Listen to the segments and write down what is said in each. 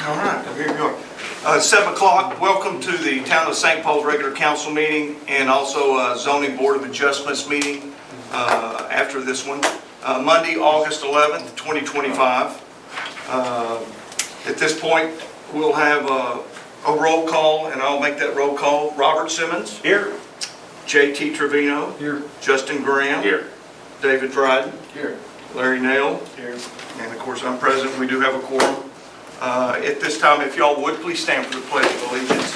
All right, here you are. 7 o'clock, welcome to the Town of St. Paul's regular council meeting and also zoning board of adjustments meeting after this one. Monday, August 11th, 2025. At this point, we'll have a roll call, and I'll make that roll call. Robert Simmons. Here. J.T. Trevino. Here. Justin Graham. Here. David Dryden. Here. Larry Nail. Here. And of course, I'm present. We do have a quorum. At this time, if y'all would, please stand for the Pledge of Allegiance.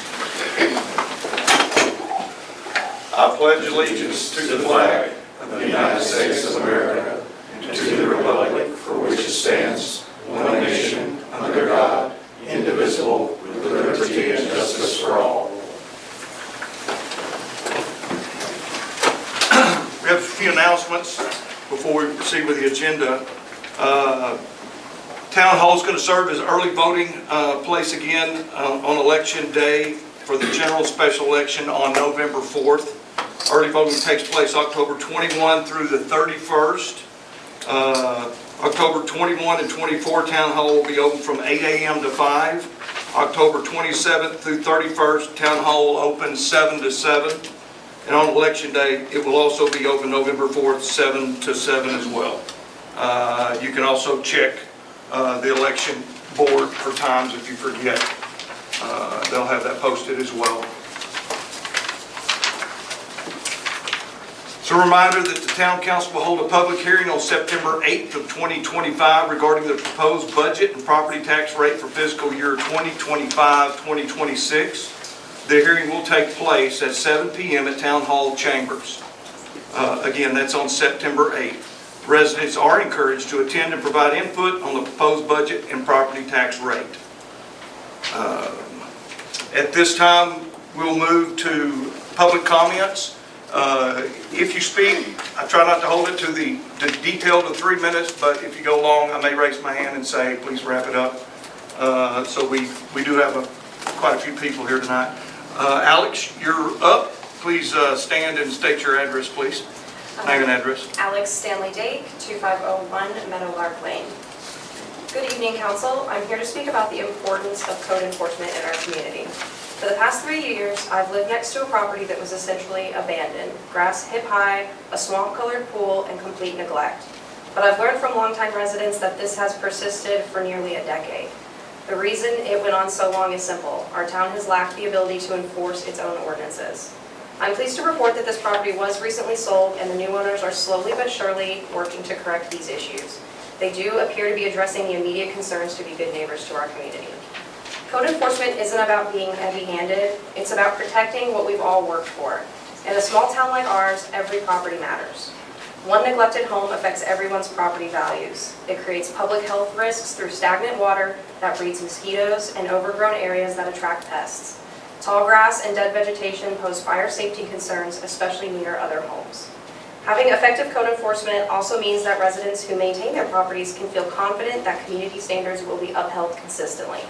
I pledge allegiance to the flag of the United States of America and to the republic for which it stands, one nation, under God, indivisible, with liberty and justice for all. We have a few announcements before we proceed with the agenda. Town Hall is going to serve as early voting place again on election day for the general special election on November 4th. Early voting takes place October 21 through the 31st. October 21 and 24, Town Hall will be open from 8 a.m. to 5. October 27th through 31st, Town Hall will open 7 to 7. And on election day, it will also be open November 4th, 7 to 7 as well. You can also check the election board for times if you forget. They'll have that posted as well. So a reminder that the Town Council will hold a public hearing on September 8th of 2025 regarding the proposed budget and property tax rate for fiscal year 2025-2026. The hearing will take place at 7 p.m. at Town Hall Chambers. Again, that's on September 8th. Residents are encouraged to attend and provide input on the proposed budget and property tax rate. At this time, we'll move to public comments. If you speak, I try not to hold it to the detail to 3 minutes, but if you go long, I may raise my hand and say, please wrap it up. So we do have quite a few people here tonight. Alex, you're up. Please stand and state your address, please. Name and address. Alex Stanley Dake, 2501 Meadowlark Lane. Good evening, Council. I'm here to speak about the importance of code enforcement in our community. For the past 3 years, I've lived next to a property that was essentially abandoned. Grass hip high, a swamp-colored pool, and complete neglect. But I've learned from longtime residents that this has persisted for nearly a decade. The reason it went on so long is simple. Our town has lacked the ability to enforce its own ordinances. I'm pleased to report that this property was recently sold and the new owners are slowly but surely working to correct these issues. They do appear to be addressing the immediate concerns to be good neighbors to our community. Code enforcement isn't about being heavy-handed, it's about protecting what we've all worked for. In a small town like ours, every property matters. One neglected home affects everyone's property values. It creates public health risks through stagnant water that breeds mosquitoes and overgrown areas that attract pests. Tall grass and dead vegetation pose fire safety concerns, especially near other homes. Having effective code enforcement also means that residents who maintain their properties can feel confident that community standards will be upheld consistently.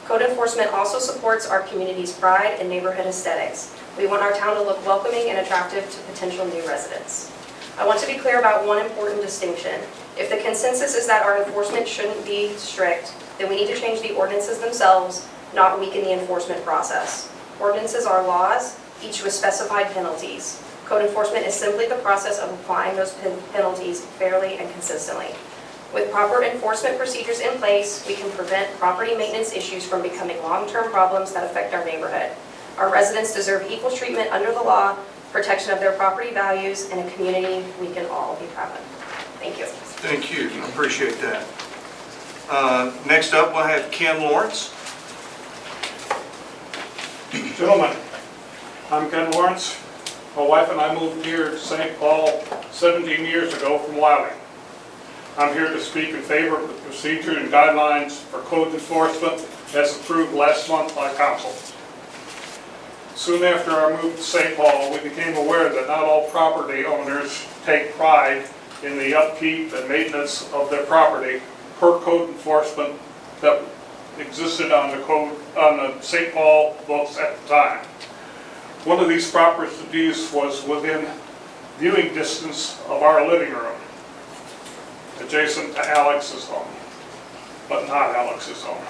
Code enforcement also supports our community's pride and neighborhood aesthetics. We want our town to look welcoming and attractive to potential new residents. I want to be clear about one important distinction. If the consensus is that our enforcement shouldn't be strict, then we need to change the ordinances themselves, not weaken the enforcement process. Ordinances are laws, each with specified penalties. Code enforcement is simply the process of applying those penalties fairly and consistently. With proper enforcement procedures in place, we can prevent property maintenance issues from becoming long-term problems that affect our neighborhood. Our residents deserve equal treatment under the law, protection of their property values, and a community we can all be proud of. Thank you. Thank you. I appreciate that. Next up, we'll have Ken Lawrence. Gentlemen, I'm Ken Lawrence. My wife and I moved here to St. Paul 17 years ago from Wyoming. I'm here to speak in favor of the procedure and guidelines for code enforcement as approved last month by council. Soon after our move to St. Paul, we became aware that not all property owners take pride in the upkeep and maintenance of their property per code enforcement that existed on the St. Paul books at the time. One of these properties was within viewing distance of our living room, adjacent to Alex's home, but not Alex's home.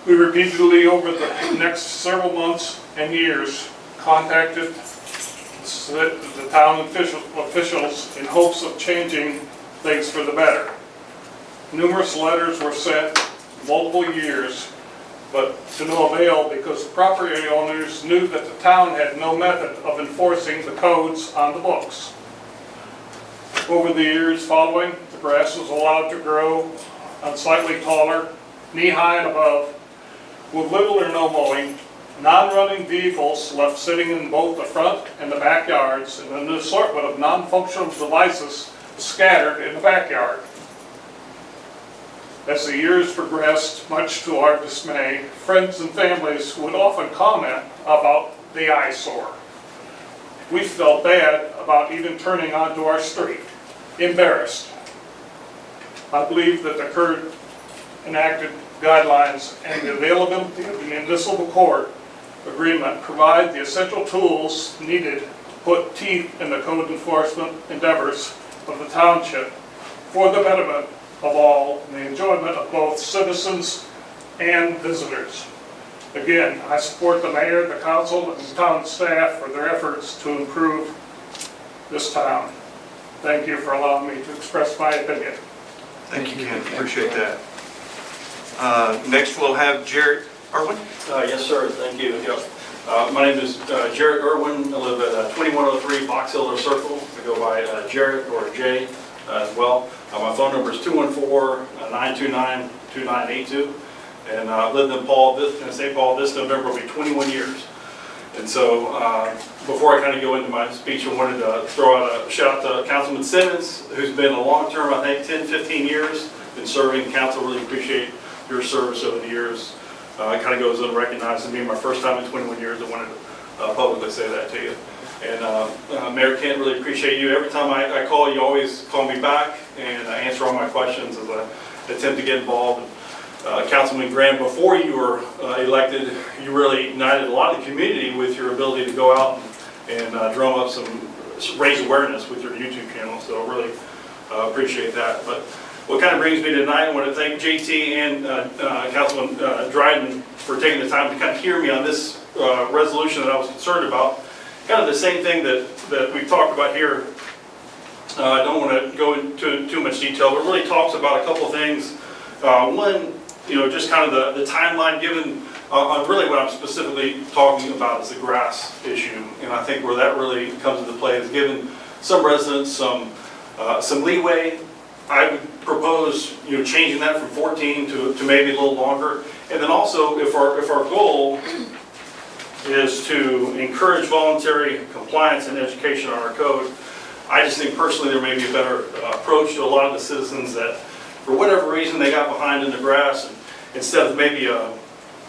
We repeatedly over the next several months and years contacted the town officials in hopes of changing things for the better. Numerous letters were sent, multiple years, but to no avail because the property owners knew that the town had no method of enforcing the codes on the books. Over the years following, the grass was allowed to grow on slightly taller, knee-high and above, with little or no mowing, non-running vehicles left sitting in both the front and the backyards, and an assortment of non-functional devices scattered in the backyard. As the years progressed, much to our dismay, friends and families would often comment about the eyesore. We felt bad about even turning onto our street, embarrassed. I believe that the current enacted guidelines and the availability of the municipal court agreement provide the essential tools needed to put teeth in the code enforcement endeavors of the township for the betterment of all and the enjoyment of both citizens and visitors. Again, I support the mayor, the council, and the town staff for their efforts to improve this town. Thank you for allowing me to express my opinion. Thank you, Ken. Appreciate that. Next, we'll have Jared Irwin. Yes, sir. Thank you. My name is Jared Irwin. I live at 2103 Box Elder Circle. I go by Jared or Jay as well. My phone number is 214-929-2982. And I've lived in St. Paul this November will be 21 years. And so before I kind of go into my speech, I wanted to throw out a shout out to Councilman Simmons, who's been a long-term, I think, 10, 15 years, been serving council. Really appreciate your service over the years. It kind of goes unrecognized. It being my first time in 21 years, I wanted to publicly say that to you. And Mayor Kent, really appreciate you. Every time I call, you always call me back and answer all my questions as I attempt to get involved. Councilman Graham, before you were elected, you really united a lot of the community with your ability to go out and drum up raise awareness with your YouTube channel. So really appreciate that. But what kind of brings me tonight, I want to thank JT and Councilman Dryden for taking the time to kind of hear me on this resolution that I was concerned about. Kind of the same thing that we've talked about here. I don't want to go into too much detail, but it really talks about a couple of things. One, just kind of the timeline given on really what I'm specifically talking about is the grass issue. And I think where that really comes into play is giving some residents some leeway. I would propose, changing that from 14 to maybe a little longer. And then also, if our goal is to encourage voluntary compliance and education on our code, I just think personally there may be a better approach to a lot of the citizens that, for whatever reason, they got behind in the grass. And instead of maybe a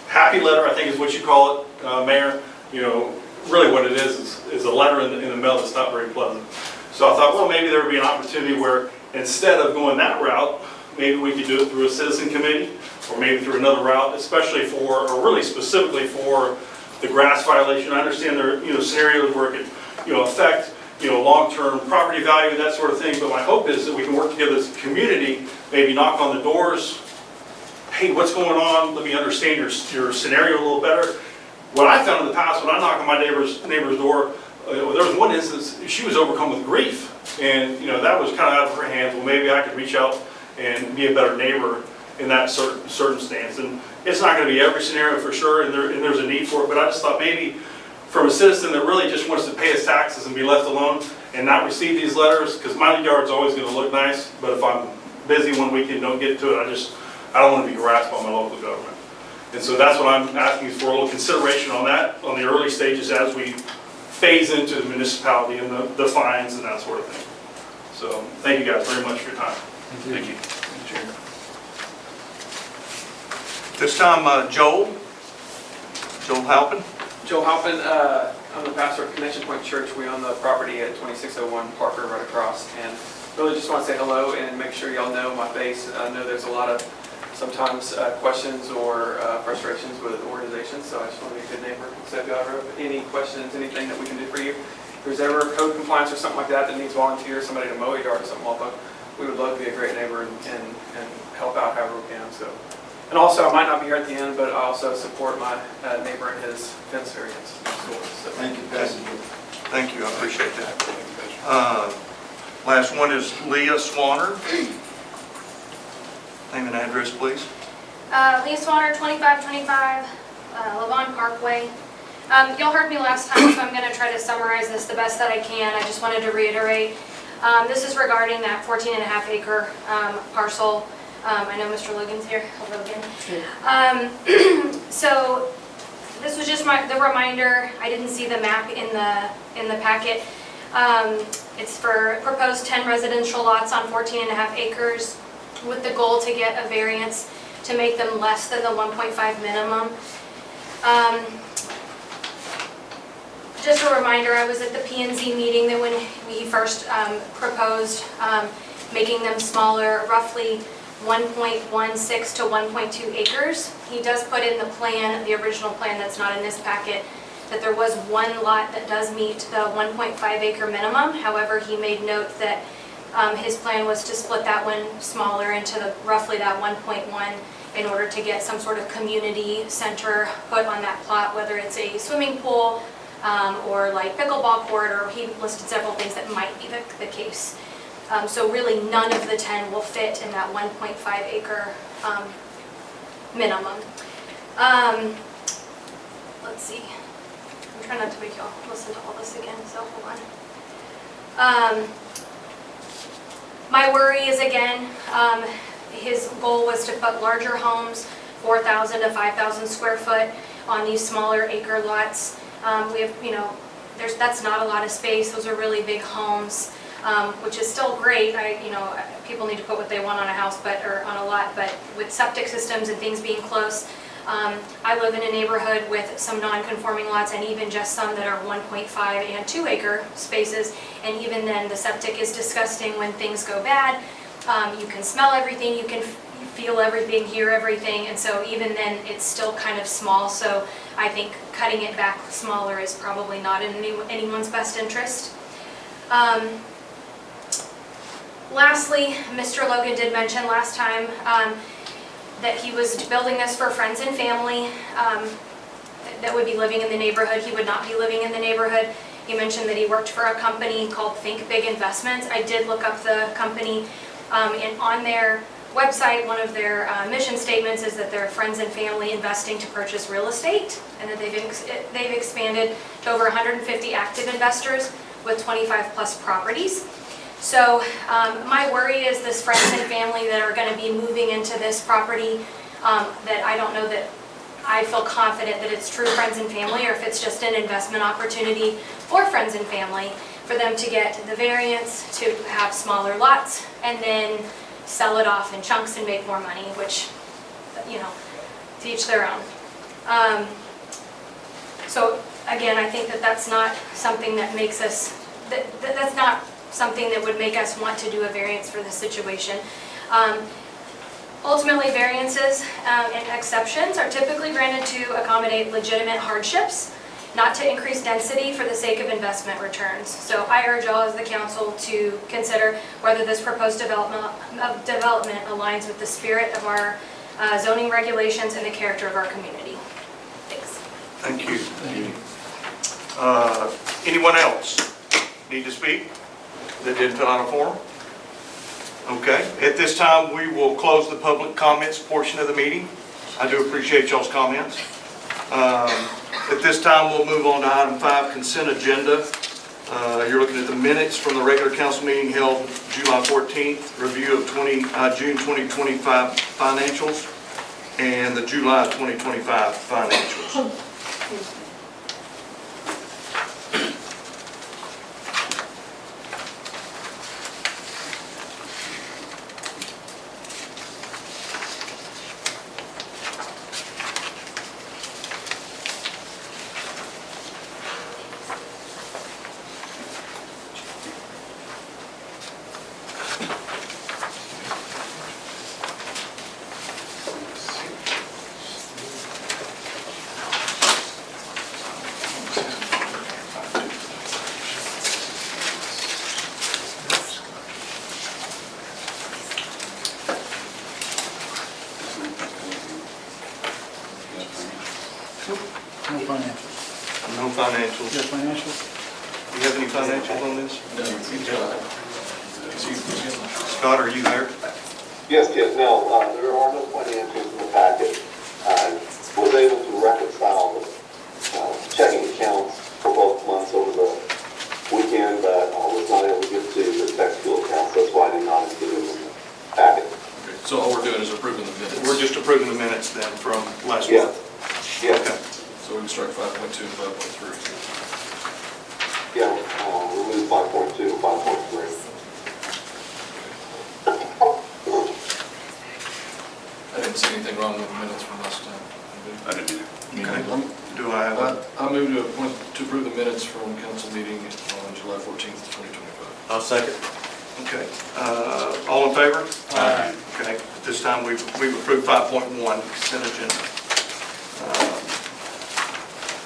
happy letter, I think is what you call it, Mayor, really what it is a letter in the mail that's not very pleasant. So I thought, well, maybe there would be an opportunity where instead of going that route, maybe we could do it through a citizen committee or maybe through another route, especially or really specifically for the grass violation. I understand there are, scenarios where it could, affect, long-term property value, that sort of thing. But my hope is that we can work together as a community, maybe knock on the doors. Hey, what's going on? Let me understand your scenario a little better. What I found in the past when I knock on my neighbor's door, there was one instance, she was overcome with grief. And, that was kind of out of her hands. Well, maybe I could reach out and be a better neighbor in that certain stance. And it's not going to be every scenario for sure, and there's a need for it. But I just thought maybe from a citizen that really just wants to pay his taxes and be left alone and not receive these letters, because my yard's always going to look nice, but if I'm busy one weekend, don't get to it, I don't want to be harassed by my local government. And so that's what I'm asking for, a little consideration on that, on the early stages as we phase into the municipality and the fines and that sort of thing. So thank you guys very much for your time. Thank you. This time, Joel Halpin. Joel Halpin, I'm the pastor of Connection Point Church. We own the property at 2601 Parker right across, and really just want to say hello and make sure y'all know my face. I know there's a lot of sometimes questions or frustrations with organizations, so I just want to be a good neighbor. So if y'all have any questions, anything that we can do for you, if there's ever code compliance or something like that needs volunteers, somebody to mow a yard or something like that, we would love to be a great neighbor and help out however we can. So And also, I might not be here at the end, but I also support my neighbor and his fence variance. So, Thank you, Pastor. Thank you, I appreciate that. Last one is Leah Swanner. Name and address, please. Leah Swanner, 2525 Levon Parkway. Y'all heard me last time, so I'm going to try to summarize this the best that I can. I just wanted to reiterate. This is regarding that 14.5 acre parcel. I know Mr. Logan's here. Hello, Logan. So this was just the reminder. I didn't see the map in the packet. It's for proposed 10 residential lots on 14.5 acres with the goal to get a variance to make them less than the 1.5 minimum. Just a reminder, I was at the P&Z meeting that when he first proposed making them smaller, roughly 1.16 to 1.2 acres. He does put in the plan, the original plan that's not in this packet, that there was one lot that does meet the 1.5 acre minimum. However, he made note that his plan was to split that one smaller into roughly that 1.1 in order to get some sort of community center put on that plot, whether it's a swimming pool or like pickleball court, or he listed several things that might be the case. So really none of the 10 will fit in that 1.5 acre minimum. Let's see. I'm trying not to make y'all listen to all this again, so hold on. My worry is, again, his goal was to put larger homes, 4,000 to 5,000 square foot, on these smaller acre lots. We have, that's not a lot of space. Those are really big homes, which is still great. People need to put what they want on a house, or on a lot, but with septic systems and things being close, I live in a neighborhood with some non-conforming lots, and even just some that are 1.5 and 2 acre spaces, and even then the septic is disgusting when things go bad. You can smell everything, you can feel everything, hear everything, and so even then it's still kind of small. So I think cutting it back smaller is probably not in anyone's best interest. Lastly, Mr. Logan did mention last time that he was building this for friends and family that would be living in the neighborhood. He would not be living in the neighborhood. He mentioned that he worked for a company called Think Big Investments. I did look up the company, and on their website, one of their mission statements is that they're friends and family investing to purchase real estate, and that they've expanded to over 150 active investors with 25 plus properties. So my worry is this friends and family that are going to be moving into this property, that I don't know that I feel confident that it's true friends and family, or if it's just an investment opportunity for friends and family for them to get the variance to have smaller lots and then sell it off in chunks and make more money, which, to each their own. So again, I think that that's not something that makes us, that's not something that would make us want to do a variance for this situation. Ultimately, variances and exceptions are typically granted to accommodate legitimate hardships, not to increase density for the sake of investment returns. So I urge all as the council to consider whether this proposed development aligns with the spirit of our zoning regulations and the character of our community. Thanks. Thank you. Anyone else need to speak that didn't fill out a form? Okay, at this time we will close the public comments portion of the meeting. I do appreciate y'all's comments. At this time we'll move on to item 5, consent agenda. You're looking at the minutes from the regular council meeting held July 14th, review of June 2025 financials, and the July 2025 financials. No financials. Your financials? Do you have any financials on this? No. Scott, are you there? Yes, no, there are no financials in the packet. I was able to reconcile the checking accounts for both months over the weekend, but I was not able to get to the tax bill accounts. That's why I did not include them in the packet. Okay, so all we're doing is approving the minutes. We're just approving the minutes then from last Yeah. month. Yeah, Okay. So we can strike 5.2 and 5.3. yeah, remove 5.2 and 5.3. I didn't see anything wrong with the minutes from last time. I didn't either. Okay. Do I have a, I move to approve the minutes from council meeting on July 14th, 2025. I'll second. okay, all in favor? Aye. Okay, this time we've approved 5.1 consent agenda.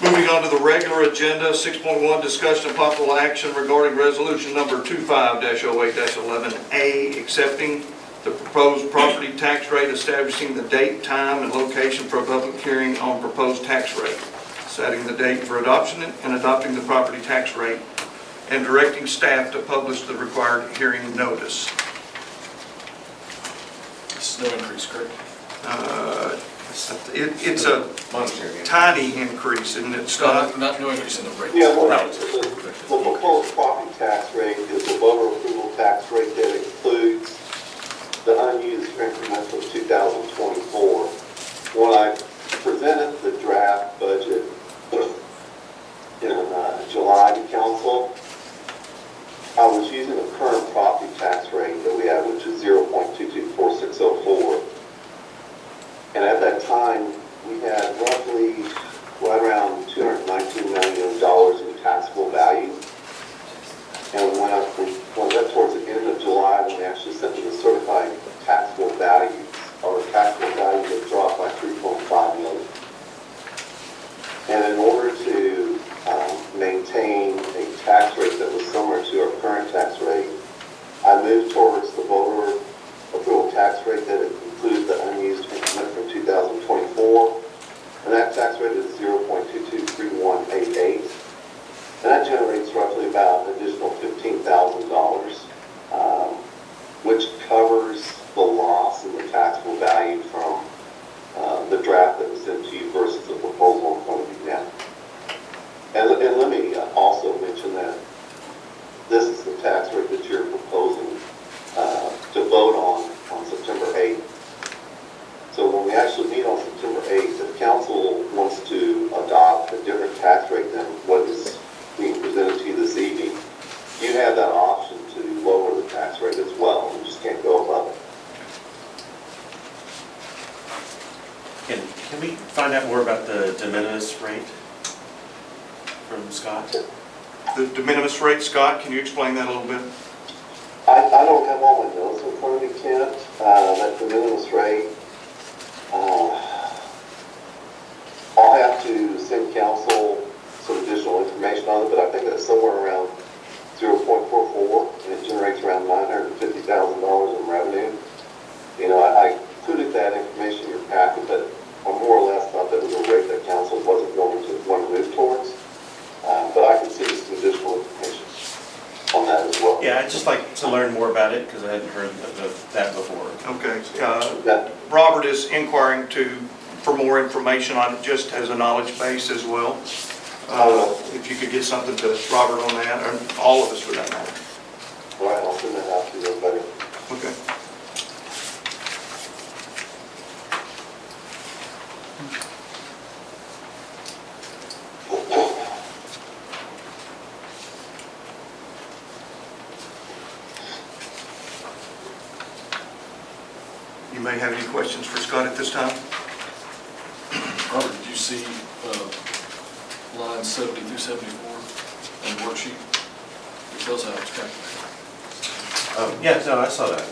Moving on to the regular agenda, 6.1, discussion of possible action regarding resolution number 25-08-11A, accepting the proposed property tax rate, establishing the date, time, and location for a public hearing on proposed tax rate, setting the date for adoption and adopting the property tax rate, and directing staff to publish the required hearing notice. This is no increase, correct? It's a tiny increase, isn't it, Scott? Not no increase in the rate. Yeah, well, the proposed property tax rate is the voter approval tax rate that includes the unused increment from 2024. When I presented the draft budget in July to council, I was using the current property tax rate that we have, which is 0.224604. And at that time, we had roughly right around $219 million in taxable value. And when we got towards the end of July, when we actually sent them the certified taxable values, our taxable values had dropped by $3.5 million. And in order to maintain a tax rate that was similar to our current tax rate, I moved towards the voter approval tax rate that includes the unused increment from 2024. And that tax rate is 0.223188. And that generates roughly about an additional $15,000, which covers the loss in the taxable value from the draft that was sent to you versus the proposal in front of you now. And let me also mention that this is the tax rate that you're proposing to vote on September 8th. So when we actually meet on September 8th, if council wants to adopt a different tax rate than what is being presented to you this evening, you have that option to lower the tax rate as well. You just can't go above it. Can we find out more about the de minimis rate from Scott? The de minimis rate, Scott, can you explain that a little bit? I don't have all my notes in front of me, Kent. That de minimis rate, I'll have to send council some additional information on it, but I think that's somewhere around 0.44, and it generates around $950,000 in revenue. You know, I included that information in your packet, but I more or less thought that was a rate that council wasn't going to want to move towards. But I can see some additional information on that as well. Yeah, I'd just like to learn more about it because I hadn't heard of that before. Okay. Yeah. Robert is inquiring for more information on it, just as a knowledge base as well. If you could get something to Robert on that, or all of us for that matter. All right, I'll send that out to everybody. Okay. You may have any questions for Scott at this time? Robert, did you see lines 70 through 74 on the worksheet? It tells how it's calculated. Oh, yeah, no, I saw that.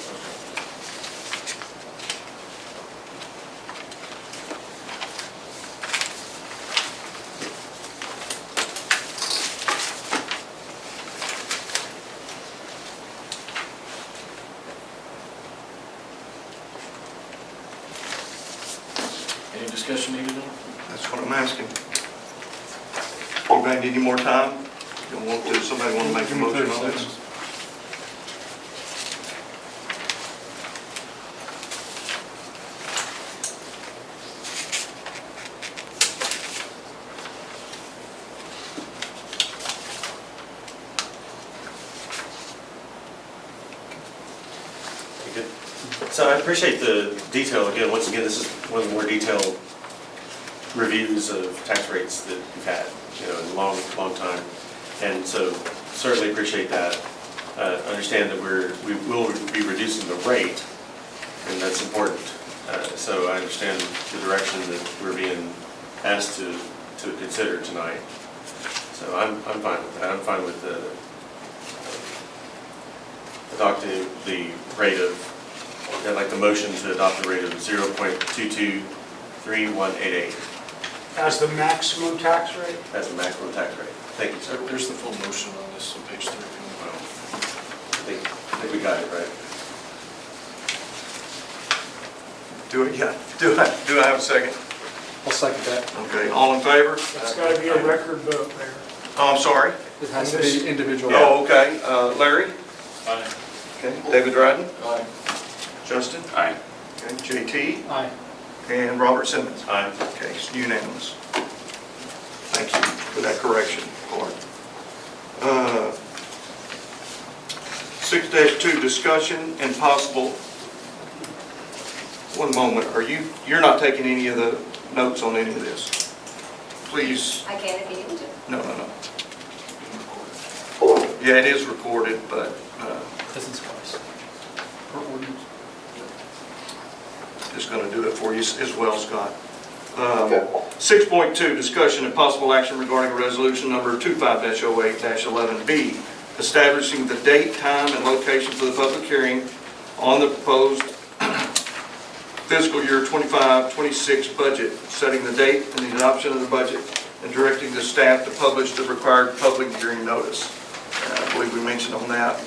Any discussion needed on it? That's what I'm asking. You gonna need any more time? Somebody want to make a motion on this? You good? So I appreciate the detail. Again, once again, this is one of the more detailed reviews of tax rates that we've had, in a long, long time. And so certainly appreciate that. Understand that we will be reducing the rate, and that's important. So I understand the direction that we're being asked to consider tonight. So I'm fine with that. I'm fine with adopting the rate of, I'd like the motion to adopt the rate of 0.223188 As the maximum tax rate? as the maximum tax rate. Thank you, sir. There's the full motion on this on page 3. I think we got it, right? Do I have a second? I'll second that. Okay, all in favor? That's got to be a record vote, Mayor. Oh, I'm sorry. It has to be individual. Oh, okay. Larry? Aye. Okay, David Dryden? Aye. Justin? Aye. Okay, JT? Aye. And Robert Simmons? Aye. Okay, it's unanimous. Thank you for that correction, Clark. 6-2, discussion and possible, one moment, you're not taking any of the notes on any of this? Please, I can if you need to. no. Yeah, it is recorded, but Doesn't suffice. just going to do it for you as well, Scott. Okay. 6.2, discussion and possible action regarding resolution number 25-08-11B, establishing the date, time, and location for the public hearing on the proposed fiscal year 25-26 budget, setting the date and the adoption of the budget, and directing the staff to publish the required public hearing notice. I believe we mentioned on that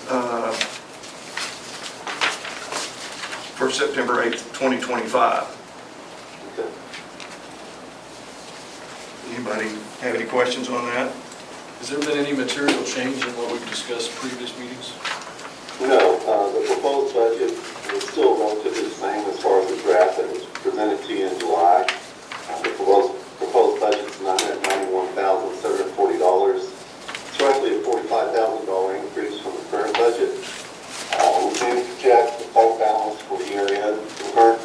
for September 8th, 2025. Okay. Anybody have any questions on that? Has there been any material change in what we've discussed previous meetings? No, the proposed budget is still relatively the same as far as the draft that was presented to you in July. The proposed budget is $991,740. It's roughly a $45,000 increase from the current budget. We do project the fund balance for the year end, the current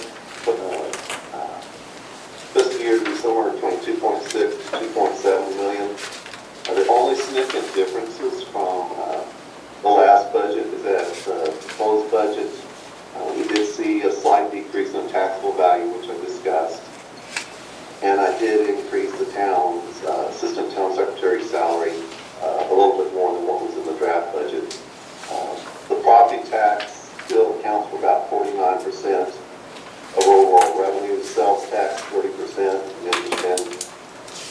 fiscal year to be somewhere between 2.6 to 2.7 million. The only significant differences from the last budget is that the proposed budget, we did see a slight decrease in taxable value, which I discussed. And I did increase the town's assistant town secretary's salary a little bit more than what was in the draft budget. The property tax still accounts for about 49% of overall revenue, sales tax 40%,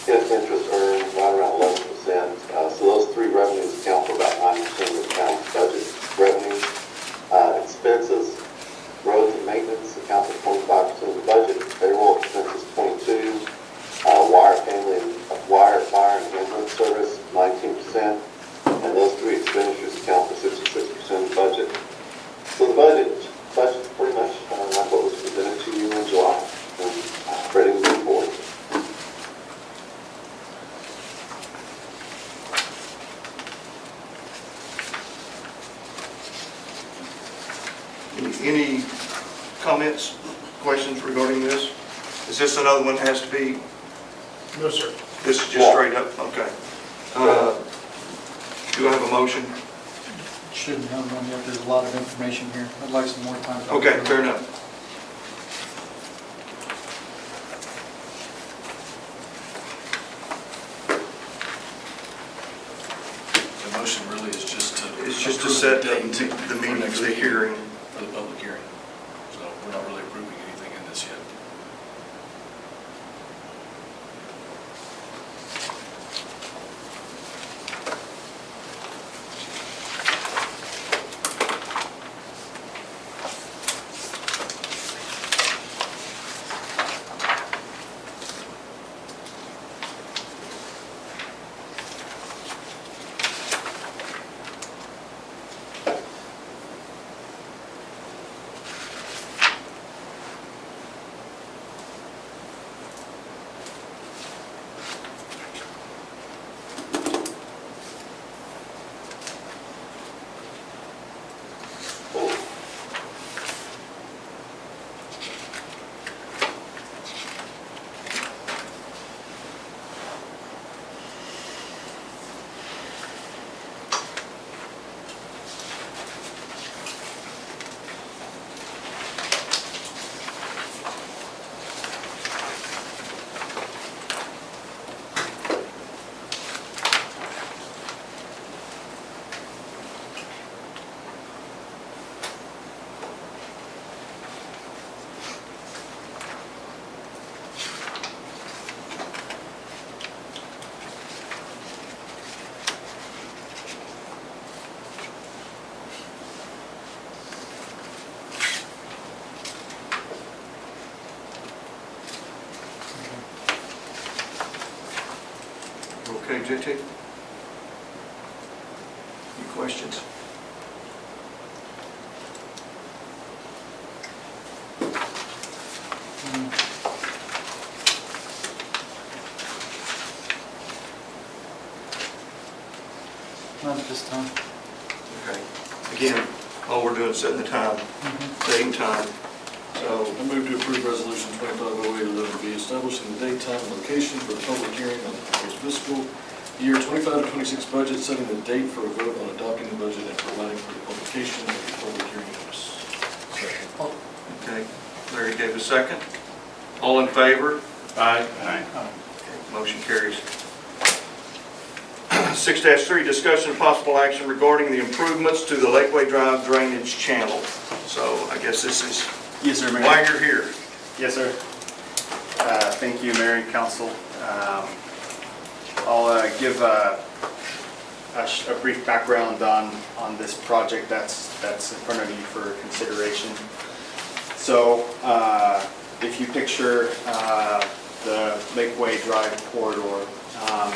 and interest earned right around 11%. So those three revenues account for about 9% of the town's budget revenues. Expenses, roads and maintenance account for 25% of the budget. Payroll expenses 22%. Wire, fire, and ambulance service 19%. And those three expenditures account for 66% of the budget. So the budget's pretty much like what was presented to you in July. And ready to move forward. Any comments, questions regarding this? Is this another one that has to be, No, sir. this is just straight up? Okay. Do I have a motion? Shouldn't have one yet, there's a lot of information here. I'd like some more time. to Okay, go through fair it. enough. The motion really is just to... It's just to approve set the date the meeting for the hearing. For the public hearing. So we're not really approving anything in this yet. JT? Any questions? Not at this time. Okay. Again, all we're doing is setting the time, date and time. So, I move to approve resolution 250811B, establishing the date, time, and location for the public hearing on the proposed fiscal year 25 to 26 budget, setting the date for a vote on adopting the budget and providing for the publication of the public hearing notice. Second. okay, Larry gave a second. All in favor? Aye. Okay, motion carries. 6-3, discussion and possible action regarding the improvements to the Lakeway Drive drainage channel. So I guess this is Yes, sir, Mayor. why you're here. Yes, sir. Thank you, Mayor and Council. I'll give a brief background on this project that's in front of you for consideration. So if you picture the Lakeway Drive corridor,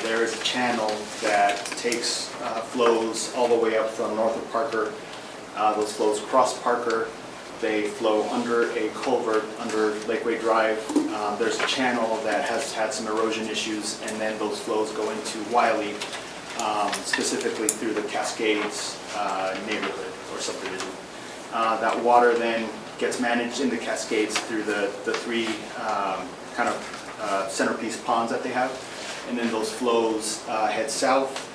there is a channel that takes flows all the way up from north of Parker. Those flows cross Parker. They flow under a culvert under Lakeway Drive. There's a channel that has had some erosion issues, and then those flows go into Wiley, specifically through the Cascades neighborhood or subdivision. That water then gets managed in the Cascades through the three kind of centerpiece ponds that they have. And then those flows head south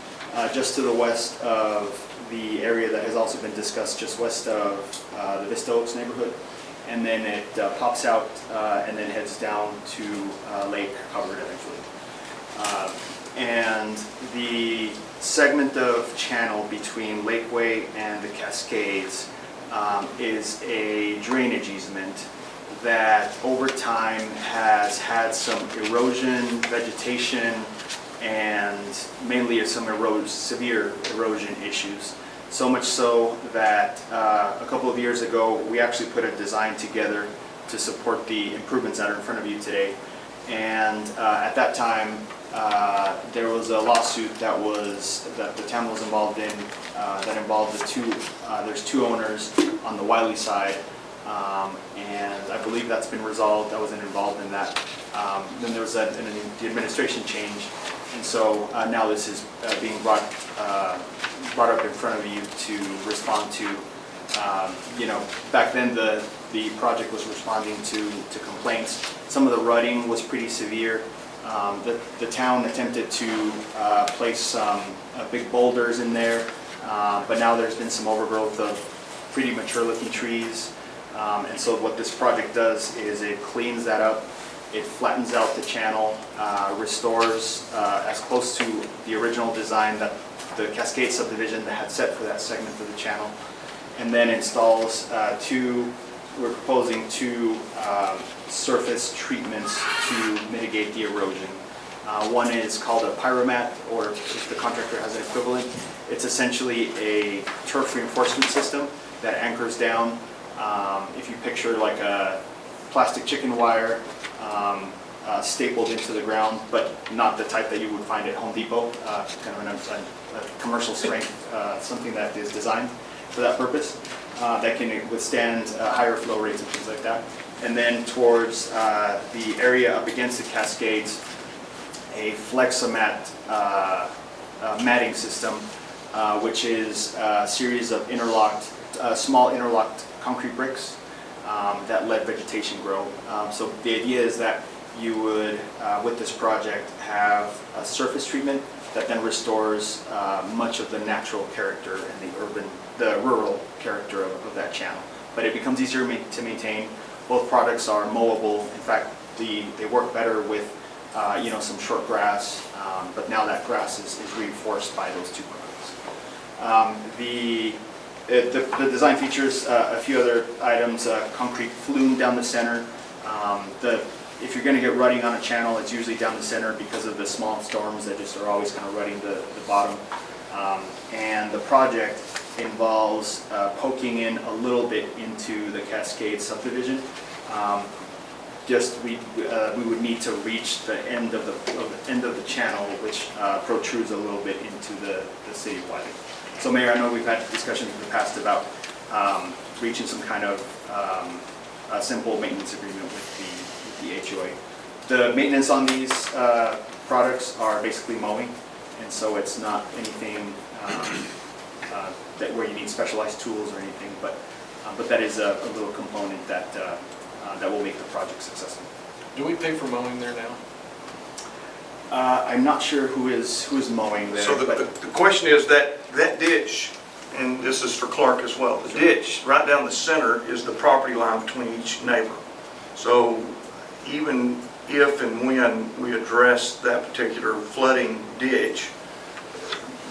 just to the west of the area that has also been discussed, just west of the Vista Oaks neighborhood. And then it pops out and then heads down to Lake Hubbard eventually. And the segment of channel between Lakeway and the Cascades is a drainage easement that over time has had some erosion, vegetation, and mainly some severe erosion issues. So much so that a couple of years ago, we actually put a design together to support the improvements that are in front of you today. And at that time, there was a lawsuit that the town was involved in that involved there's two owners on the Wiley side. And I believe that's been resolved. I wasn't involved in that. Then there was the administration change, and so now this is being brought up in front of you to respond to. Back then the project was responding to complaints. Some of the rutting was pretty severe. The town attempted to place some big boulders in there, but now there's been some overgrowth of pretty mature-looking trees. And so what this project does is it cleans that up, it flattens out the channel, restores as close to the original design that the Cascade subdivision that had set for that segment of the channel, and then installs we're proposing two surface treatments to mitigate the erosion. One is called a pyromat, or if the contractor has an equivalent, it's essentially a turf reinforcement system that anchors down. If you picture like a plastic chicken wire stapled into the ground, but not the type that you would find at Home Depot, kind of a commercial strength, something that is designed for that purpose, that can withstand higher flow rates and things like that. And then towards the area up against the Cascades, a Flexamat matting system, which is a series of small interlocked concrete bricks that let vegetation grow. So the idea is that you would, with this project, have a surface treatment that then restores much of the natural character and the rural character of that channel. But it becomes easier to maintain. Both products are mowable. In fact, they work better with some short grass, but now that grass is reinforced by those two products. The design features a few other items, concrete flume down the center. If you're going to get rutting on a channel, it's usually down the center because of the small storms that just are always kind of rutting the bottom. And the project involves poking in a little bit into the Cascade subdivision. just we would need to reach the end of the channel, which protrudes a little bit into the city of Wiley. So Mayor, I know we've had discussions in the past about reaching some kind of a simple maintenance agreement with the HOA. The maintenance on these products are basically mowing, and so it's not anything that where you need specialized tools or anything, but that is a little component that will make the project successful. Do we pay for mowing there now? I'm not sure who is mowing there. So the question is that ditch, and this is for Clark as well, the ditch right down the center is the property line between each neighbor. So even if and when we address that particular flooding ditch,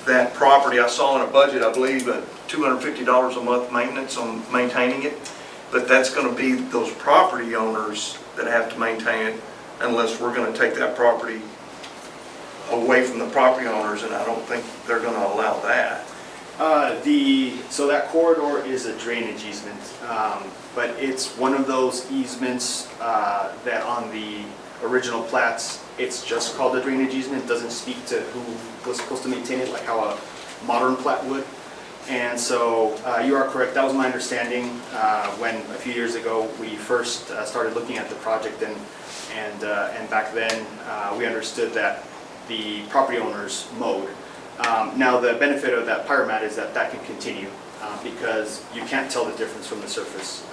that property, I saw in a budget, I believe, $250 a month maintenance on maintaining it, but that's going to be those property owners that have to maintain it unless we're going to take that property away from the property owners, and I don't think they're going to allow that. So that corridor is a drainage easement, but it's one of those easements that on the original plats, it's just called a drainage easement. It doesn't speak to who was supposed to maintain it, like how a modern plat would. And so you are correct. That was my understanding when a few years ago we first started looking at the project, and back then we understood that the property owners mowed. Now the benefit of that pyromat is that can continue because you can't tell the difference from the surface.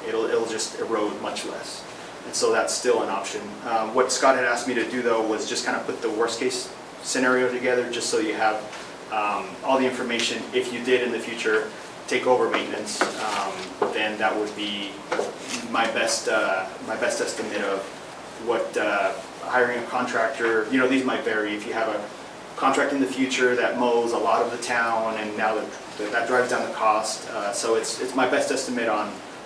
It'll just erode much less. And so that's still an option. What Scott had asked me to do though was just kind of put the worst case scenario together just so you have all the information. If you did in the future take over maintenance, then that would be my best estimate of what hiring a contractor. You know, these might vary. If you have a contract in the future that mows a lot of the town, and now that drives down the cost. So it's my best estimate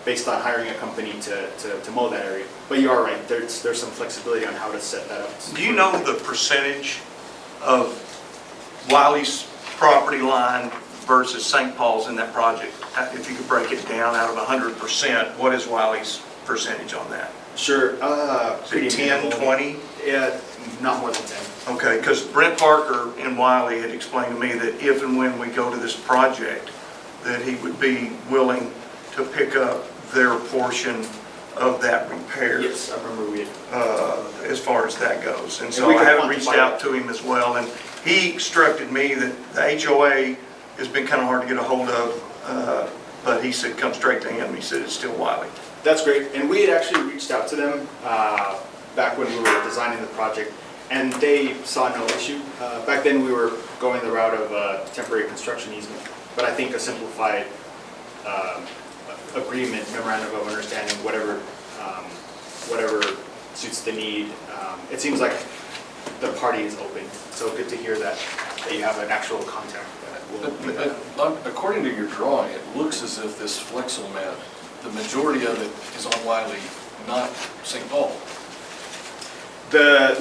based on hiring a company to mow that area. But you are right. There's some flexibility on how to set that up. Do you know the percentage of Wiley's property line versus St. Paul's in that project? If you could break it down out of 100%, what is Wiley's percentage on that? Sure. Is it 10, 20? Yeah, not more than 10. Okay, because Brent Parker in Wiley had explained to me that if and when we go to this project, that he would be willing to pick up their portion of that repair. Yes, I remember we had. As far as that goes. And And so we I could haven't reached quantify out it. to him as well, and he instructed me that the HOA has been kind of hard to get a hold of, but he said come straight to him. He said it's still Wiley. That's great. And we had actually reached out to them back when we were designing the project, and they saw no issue. Back then we were going the route of a temporary construction easement, but I think a simplified agreement, memorandum of understanding, whatever suits the need. It seems like the party is open, so good to hear that you have an actual contact that will do that. According to your drawing, it looks as if this Flexomat, the majority of it is on Wiley, not St. Paul.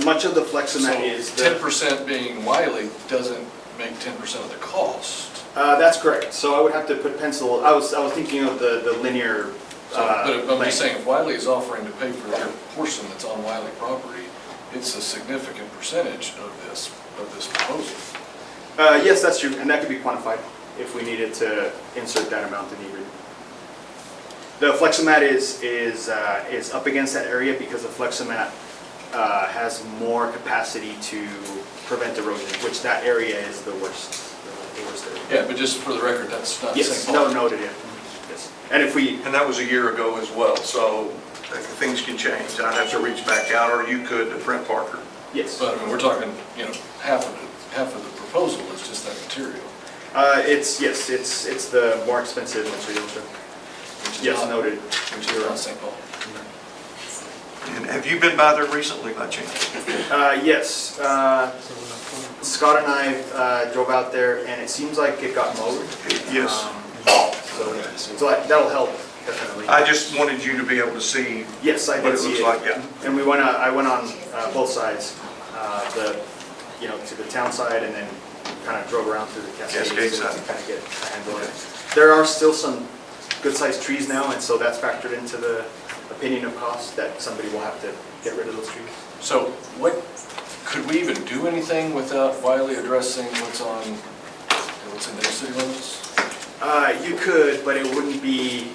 Much of the Flexomat is So 10% being Wiley doesn't make 10% of the cost. That's correct. So I would have to put pencil. I was thinking of the linear. But I'm length. just saying, if Wiley is offering to pay for their portion that's on Wiley property, it's a significant percentage of this proposal. Yes, that's true, and that could be quantified if we needed to insert that amount in the agreement. The Flexomat is up against that area because the Flexomat has more capacity to prevent erosion, which that area is the worst area. Yeah, but just for the record, that's not Yes, St. Paul. noted, yeah. Yes. And if we, And that was a year ago as well, so things can change. I'd have to reach back out, or you could to Brent Parker. yes. But I mean, we're talking, half of the proposal is just that material. It's the more expensive material, sir. Which is Yes, not- noted. Which is not St. Paul. And have you been by there recently by chance? Yes, Scott and I drove out there, and it seems like it got mowed. Yes. So that'll help, definitely. I just wanted you to be able to see Yes, I what did it see looks it. like, yeah. And I went on both sides, to the town side, and then kind of drove around through the Cascades. Cascade to side. kind of get a handle on it. There are still some good-sized trees now, and so that's factored into the opinion of cost that somebody will have to get rid of those trees. So could we even do anything without Wiley addressing what's in their city limits? You could, but it wouldn't be,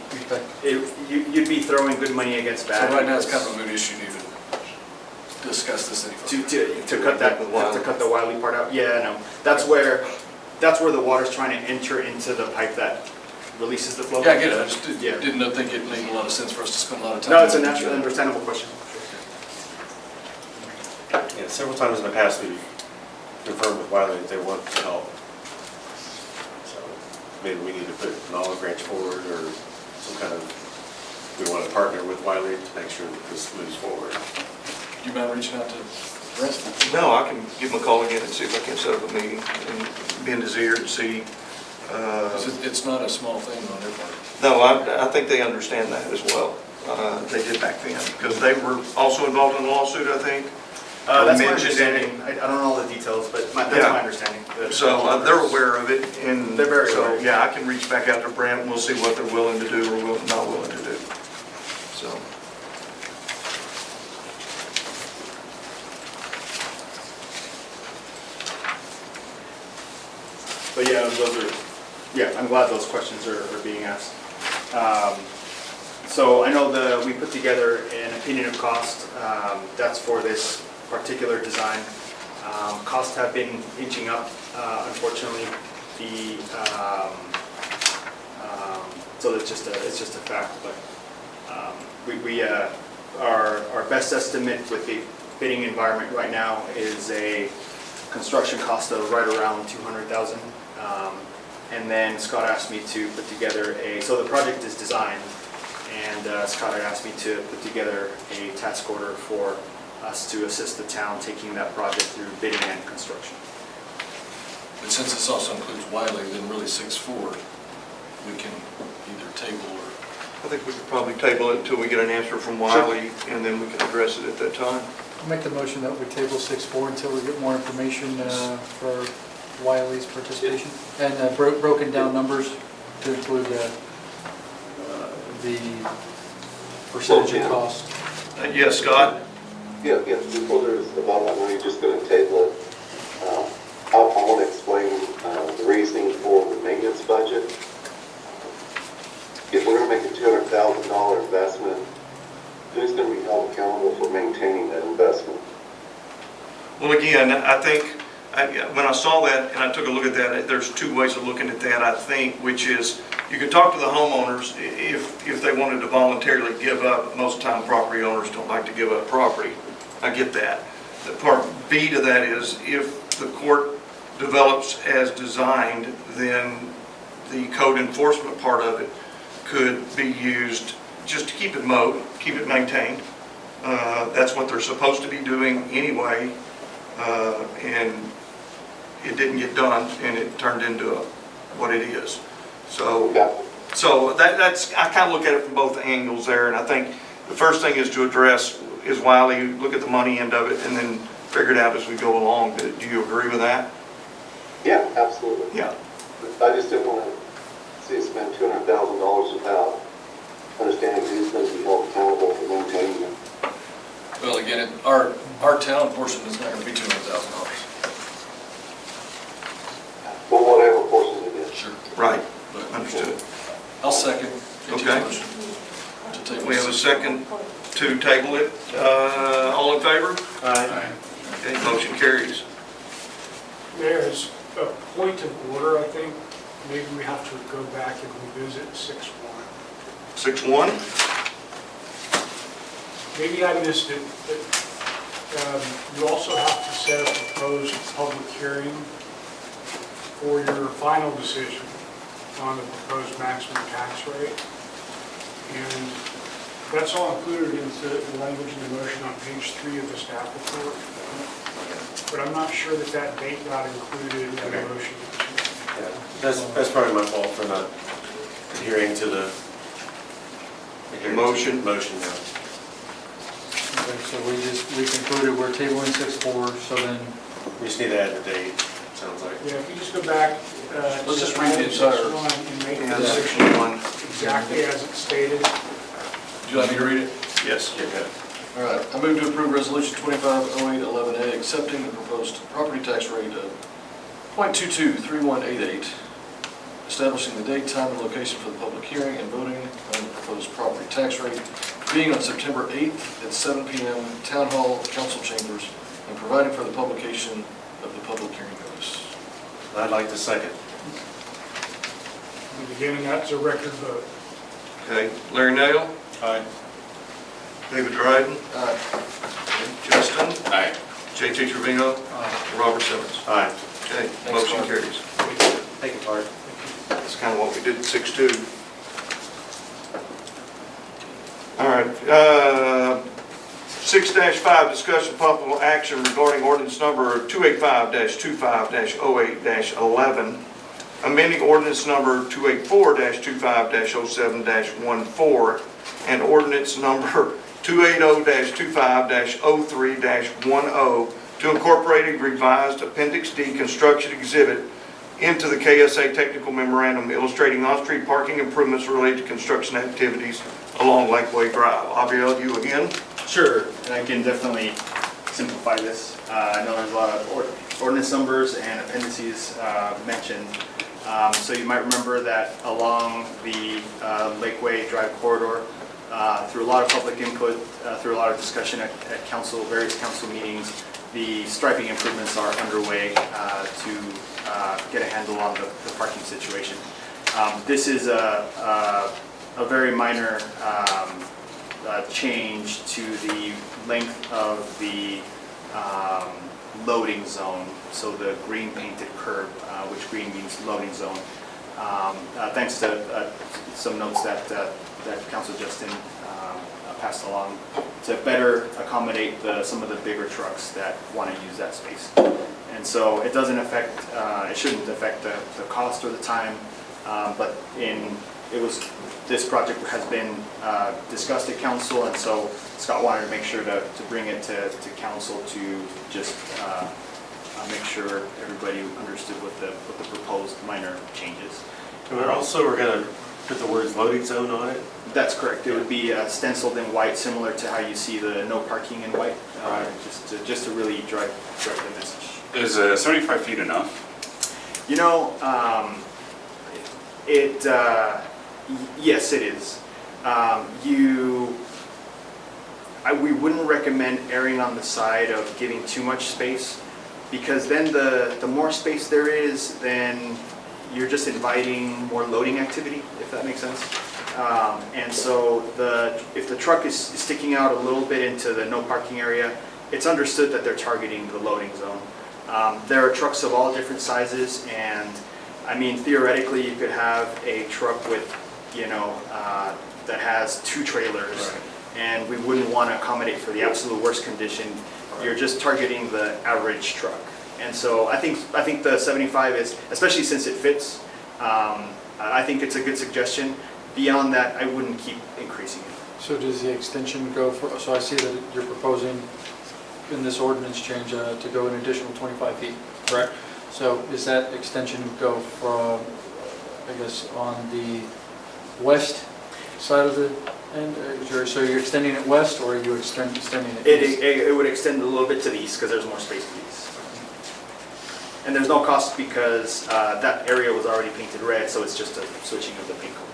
you'd be throwing good money against So bad. right now, it's kind of a moot issue to even discuss this any further. To cut the Wiley part out, yeah, no. That's where the water's trying to enter into the pipe that releases the flow. Yeah, I get it, I just Yeah. didn't think it made a lot of sense for us to spend a lot of time. No, it's a natural, understandable question. Yeah, several times in the past, we've confirmed with Wiley that they want to help. So maybe we need to put an olive branch forward or some kind of, we want to partner with Wiley to make sure that this moves forward. Do you mind reaching out to Brent? No, I can give him a call again and see if I can set up a meeting and bend his ear and see. 'Cause it's not a small thing on their part. No, I think they understand that as well. They did back then, because they were also involved in the lawsuit, I think. That's my Mentioned understanding. I don't know all the details, but that's Yeah. my understanding. So they're aware of it, and They're very so, aware. yeah, I can reach back out to Brent, and we'll see what they're willing to do or not willing to do. So, But yeah, I'm glad those questions are being asked. So I know we put together an opinion of cost, that's for this particular design. Costs have been inching up, unfortunately. So it's just a fact, but our best estimate with the bidding environment right now is a construction cost of right around $200,000. And then Scott asked me to put together so the project is designed, and Scott had asked me to put together a task order for us to assist the town taking that project through bidding and construction. But since this also includes Wiley, then really 6-4, we can either table or, I think we could probably table it until we get an answer from Wiley, and then we can address it at that time. I'll make the motion that we table 6-4 until we get more information for Wiley's participation. And broken down numbers to include the percentage of cost. Yes, Scott? Yeah, before there's the bottom line, you're just going to table it. I want to explain the reasoning for the maintenance budget. If we're going to make a $200,000 investment, who's going to be held accountable for maintaining that investment? Well, again, I think, when I saw that and I took a look at that, there's two ways of looking at that, I think, which is you could talk to the homeowners if they wanted to voluntarily give up. Most of the time, property owners don't like to give up property. I get that. The part B to that is if the court develops as designed, then the code enforcement part of it could be used just to keep it mowed, keep it maintained. That's what they're supposed to be doing anyway, and it didn't get done, and it turned into what it is. So that's, I kind of look at it from both angles there, and I think the first thing is to address is Wiley, look at the money end of it, and then figure it out as we go along. Do you agree with that? Yeah, absolutely. Yeah. I just didn't want to see us spend $200,000 without understanding who's going to be held accountable for maintaining it. well, again, our town portion is not going to be $200,000. Well, whatever portion it is. Sure. Right. But Understood. I'll second JT's Okay. motion to table. We have a second to table it. All in favor? Aye. Okay, motion carries. There's a point of order, I think. Maybe we have to go back and revisit 6-1. 6-1? Maybe I missed it, but you also have to set a proposed public hearing for your final decision on the proposed maximum tax rate. And that's all included into the language in the motion on page 3 of the staff report. But I'm not sure that date got included in the motion. Yeah, that's probably my fault for not adhering to the Motion. Motion now. Okay, so we concluded we're tabling 6-4, so then We just need to add the date, sounds like. Yeah, if you just go back. Let's just read the entire- 6-1 and make Yeah, the 6-1. exactly as it's stated. Would you like me to read it? Yes. Yeah, good. All right, I move to approve Resolution 250811A, accepting the proposed property tax rate of .223188, establishing the date, time, and location for the public hearing and voting on the proposed property tax rate being on September 8th at 7 p.m. Town Hall Council Chambers, and providing for the publication of the public hearing notice. I'd like to second. In the beginning, that's a record vote. Okay, Larry Nail, Aye. David Dryden, Aye. Justin, Aye. JT Trevino, Robert Simmons. Aye. Okay, Thanks, motion Mark. carries. Thank you, Bart. That's kind of what we did at 6-2. All right, 6-5, discussion possible action regarding ordinance number 285-25-08-11, amending ordinance number 284-25-07-14, and ordinance number 280-25-03-10 to incorporate a revised Appendix D construction exhibit into the KSA technical memorandum illustrating on-street parking improvements related to construction activities along Lakeway Drive. Abiel, you again? Sure, and I can definitely simplify this. I know there's a lot of ordinance numbers and appendices mentioned. So you might remember that along the Lakeway Drive corridor, through a lot of public input, through a lot of discussion at council, various council meetings, the striping improvements are underway to get a handle on the parking situation. This is a very minor change to the length of the loading zone, so the green painted curb, which green means loading zone. Thanks to some notes that Council Justin passed along to better accommodate some of the bigger trucks that want to use that space. And so it doesn't affect, it shouldn't affect the cost or the time, but this project has been discussed at council, and so Scott wanted to make sure to bring it to council to just make sure everybody understood what the proposed minor changes. And we're going to put the words loading zone on it. That's correct. It would be stenciled in white, similar to how you see the no parking in white, just to really drive the message. Is 75 feet enough? You know, yes, it is. We wouldn't recommend erring on the side of giving too much space, because then the more space there is, then you're just inviting more loading activity, if that makes sense. And so if the truck is sticking out a little bit into the no parking area, it's understood that they're targeting the loading zone. There are trucks of all different sizes, and I mean, theoretically, you could have a truck with, that has 2 trailers, Right. and we wouldn't want to accommodate for the absolute worst condition. Right. You're just targeting the average truck. And so I think the 75 is, especially since it fits, I think it's a good suggestion. Beyond that, I wouldn't keep increasing it. So does the extension go for, so I see that you're proposing in this ordinance change to go an additional 25 feet, correct? So is that extension go from, I guess, on the west side of the end? So you're extending it west, or are you extending it east? It would extend a little bit to the east because there's more space to the east. And there's no cost because that area was already painted red, so it's just a switching of the paint color.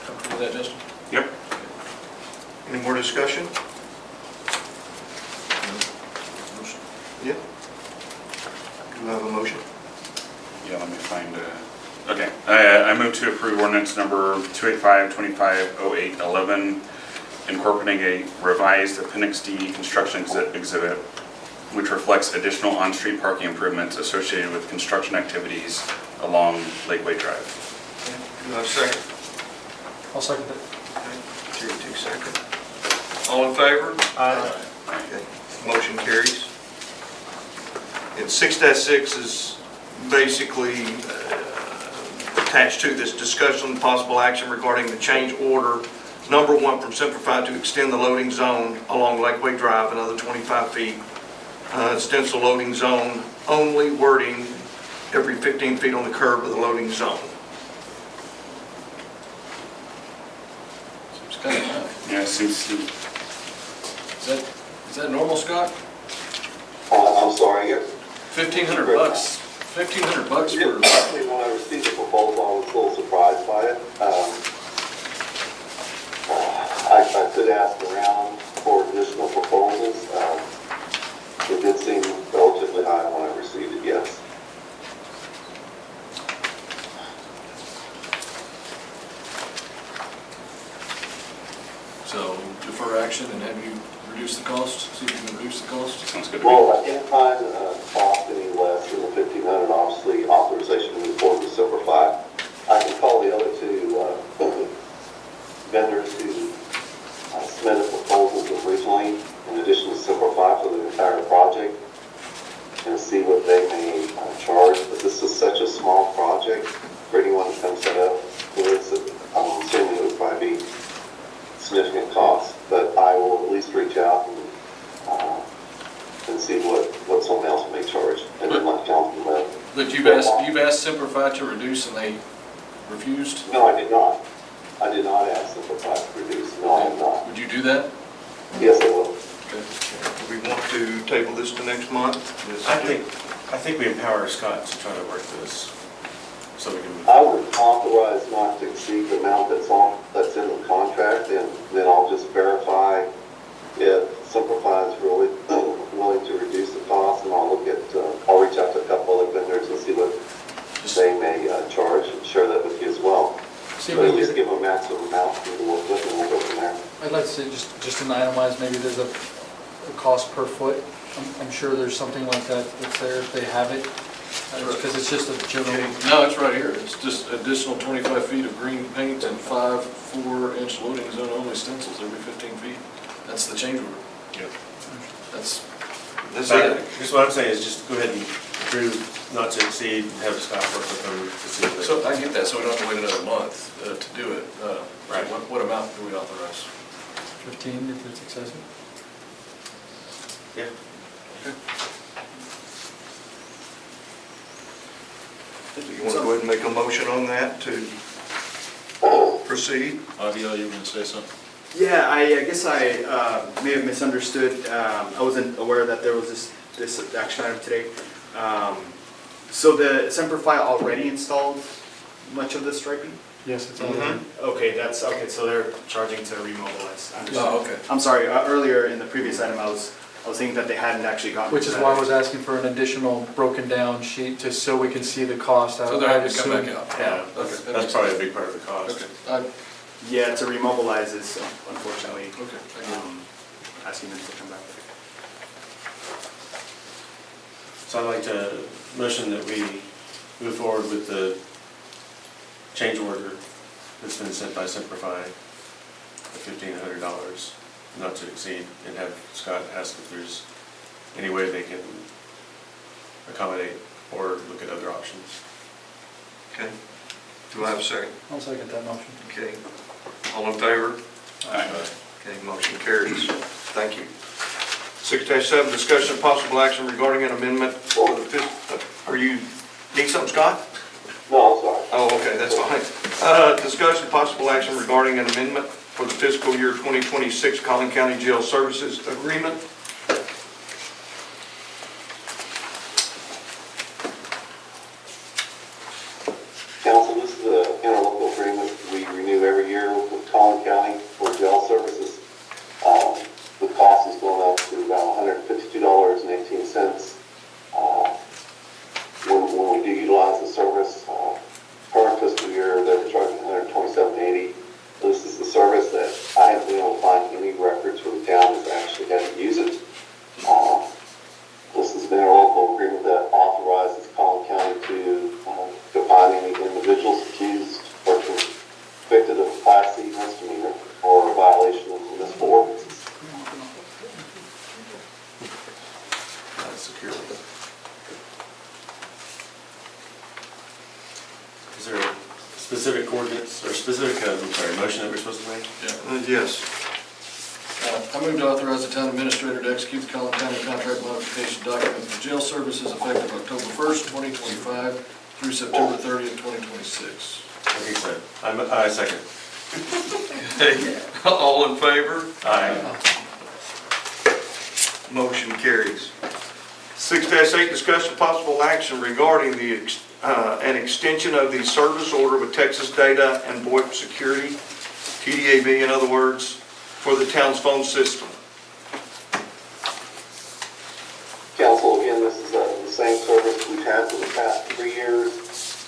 Comfortable with that, Justin? Yep. Any more discussion? Motion. Yeah. Do I have a motion? Yeah, let me find, okay. I move to approve ordinance number 285-2508-11, incorporating a revised Appendix D construction exhibit, which reflects additional on-street parking improvements associated with construction activities along Lakeway Drive. Do I have a second? I'll second that. Okay, 2 seconds. All in favor? Aye. Okay, motion carries. And 6-6 is basically attached to this discussion and possible action regarding the change order number 1 from simplified to extend the loading zone along Lakeway Drive another 25 feet. Stencil loading zone only wording every 15 feet on the curb of the loading zone. Seems kind of high. Yeah, it seems steep. Is that normal, Scott? I'm sorry, 1,500 bucks. 1,500 bucks for, Actually, when I received the proposal, I was a little surprised by it. I could ask around for additional proposals. It did seem relatively high when I received it, yes. so defer action and have you reduce the cost, see if you can reduce the cost? Sounds good to me. Well, I can't find cost any less than the 1,500, obviously, authorization to move forward with Silver 5. I can call the other two vendors who submitted proposals originally, in addition to Silver 5 for the entire project, and see what they may charge. But this is such a small project for anyone to come set up. I'm assuming it would probably be significant cost, but I will at least reach out and see what someone else may charge, and then let council know. But you've asked Simplify to reduce and they refused? No, I did not. I did not ask them for price to reduce. No, I have not. Would you do that? Yes, I will. Do we want to table this to next month? I think we empower Scott to try to work this, so we can move. I would authorize not to exceed the amount that's in the contract, and then I'll just verify if Simplify is really willing to reduce the cost, and I'll reach out to a couple other vendors and see what they may charge, and share that with you as well. See, But at least give them a maximum amount to work with, and we'll go from there. I'd like to say, just an itemized, maybe there's a cost per foot. I'm sure there's something like that that's there if they have it, because it's just a general. No, it's right here. It's just additional 25 feet of green paint and 5 4-inch loading zone only stencils every 15 feet. That's the change order. Yep. That's, Here's what I'm saying is just go ahead and approve not to exceed, and have Scott work with them to see if they. so I get that, so we don't have to wait another month to do it. Right. So what amount do we authorize? 15 if it's excessive. Yeah. Do you want to go ahead and make a motion on that to proceed? Aviel, you were going to say something? Yeah, I guess I may have misunderstood. I wasn't aware that there was this action item today. So the Simplify already installed much of the striping? Yes, it's all there. Okay, so they're charging to remobilize. Understood. Oh, okay. I'm sorry, earlier in the previous item, I was thinking that they hadn't actually gotten. Which to is that. why I was asking for an additional broken down sheet, just so we can see the cost. So they're having to come back out? Yeah, Okay. that's probably a big part of the cost. Okay. Yeah, to remobilize is unfortunately Okay. I get it. asking them to come back. So I'd like to motion that we move forward with the change order that's been sent by Simplify, of $1,500, not to exceed, and have Scott ask if there's any way they can accommodate or look at other options. Okay. Do I have a second? I'll second that motion. Okay. All in favor? Aye. Okay, motion carries. Thank you. 6-7, discussion of possible action regarding an amendment for the need something, Scott? No, I'm sorry. Oh, okay, that's fine. Discussion of possible action regarding an amendment for the fiscal year 2026 Collin County Jail Services Agreement. Council, this is an interlocal agreement we renew every year with Collin County for jail services. The cost is going up to about $152.18. When we do utilize the service, current fiscal year, they were charging $127.80. This is the service that I haven't been able to find any records where the town has actually had to use it. This has been a local agreement that authorizes Collin County to define any individuals accused or convicted of a Class C misdemeanor or a violation of municipal ordinances. Securely. Is there a specific coordinates or specific, motion that we're supposed to make? Yeah. Yes. I move to authorize the town administrator to execute the Collin County contract modification document for jail services effective October 1st, 2025 through September 30th, 2026. Like he said, I second. Okay, all in favor? Aye. Motion carries. 6-8, discussion possible action regarding an extension of the service order with Texas Data and VoIP Security, TDAV in other words, for the town's phone system. Council, again, this is the same service we've had for the past 3 years.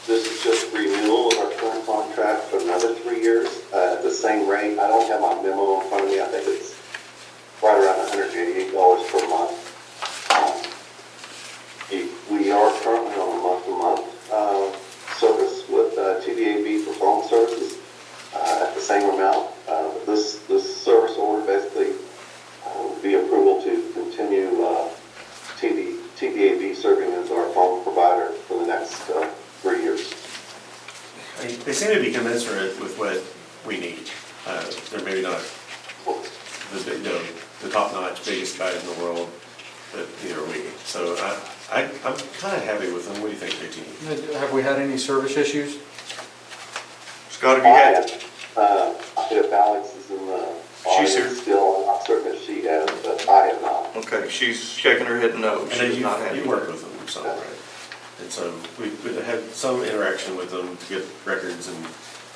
This is just a renewal of our current contract for another 3 years at the same rate. I don't have my memo in front of me. I think it's right around $188 per month. We are currently on a month-to-month service with TDAV for phone services at the same amount. This service order basically would be approval to continue TDAV serving as our phone provider for the next 3 years. They seem to be commensurate with what we need. They're maybe not the top-notch, biggest guys in the world, but neither are we. So I'm kind of happy with them. What do you think, JT? Have we had any service issues? Scott, have you had? I think Alex is in the She's here. audience still. I'm not certain if she has, but I have not. Okay, she's shaking her head no. And then She's not had you it. work with them some, right? And so we've had some interaction with them to get records and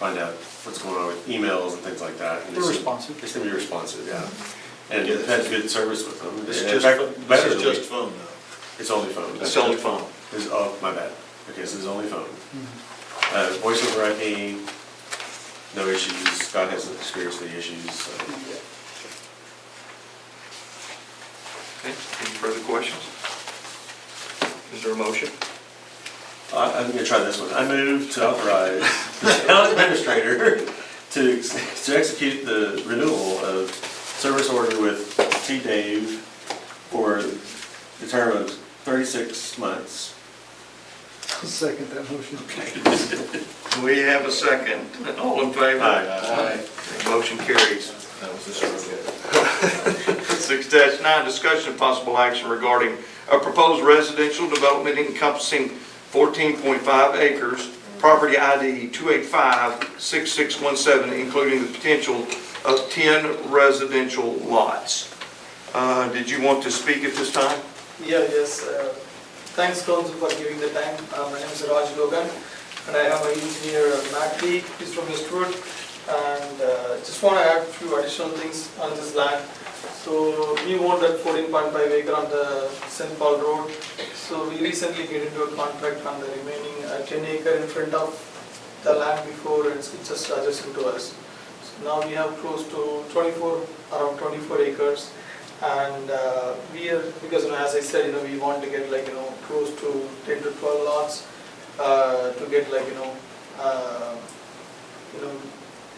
find out what's going on with emails and things like that. And They're responsive. They seem to be responsive, yeah. And we've had good service with them. This And is in fact, just, better this is than just phone though. It's only phone. It's only phone. Oh, my bad. Okay, so it's only phone. Voice over IP, no issues. Scott hasn't experienced any issues. So. Okay, any further questions? Is there a motion? I'm going to try this one. I move to authorize the town administrator to execute the renewal of service order with T-Dave for the term of 36 months. I'll second that motion. We have a second. All in favor? Aye. Motion carries. That was the struggle. 6-9, discussion of possible action regarding a proposed residential development encompassing 14.5 acres, property ID 285-6617, including the potential of 10 residential lots. Did you want to speak at this time? Yes. Thanks, Council, for giving the time. My name is Raj Logan, and I have my engineer, Matt Lee, he's from Eastwood. And just want to add a few additional things on this land. So we own that 14.5 acre on the St. Paul Road. So we recently get into a contract on the remaining 10 acre in front of the land before it's just adjacent to us. So now we have close to around 24 acres. And we are, because as I said, we want to get close to 10 to 12 lots to get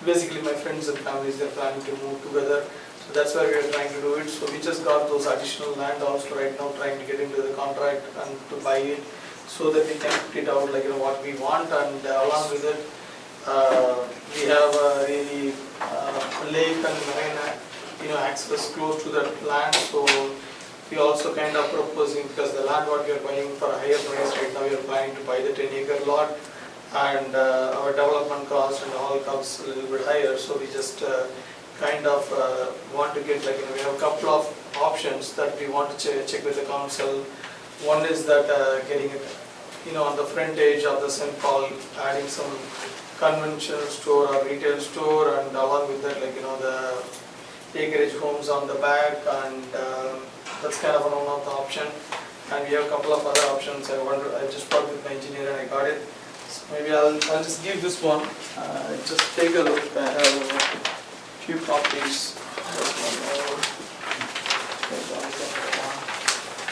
basically my friends and families, they're planning to move together. So that's why we are trying to do it. So we just got those additional land also right now, trying to get into the contract and to buy it so that we can put it out what we want. And along with it, we have a really lake and marine access close to that land. So we also kind of proposing, because the land what we are buying for a higher price right now, we are planning to buy the 10 acre lot. And our development cost and all comes a little bit higher, so we just kind of want to get we have a couple of options that we want to check with the council. One is that getting it on the front edge of the St. Paul, adding some conventional store or retail store, and along with that the acreage homes on the back, and that's kind of one of the option. And we have a couple of other options. I just talked with my engineer and I got it. So maybe I'll just give this one, just take a look. I have a few copies.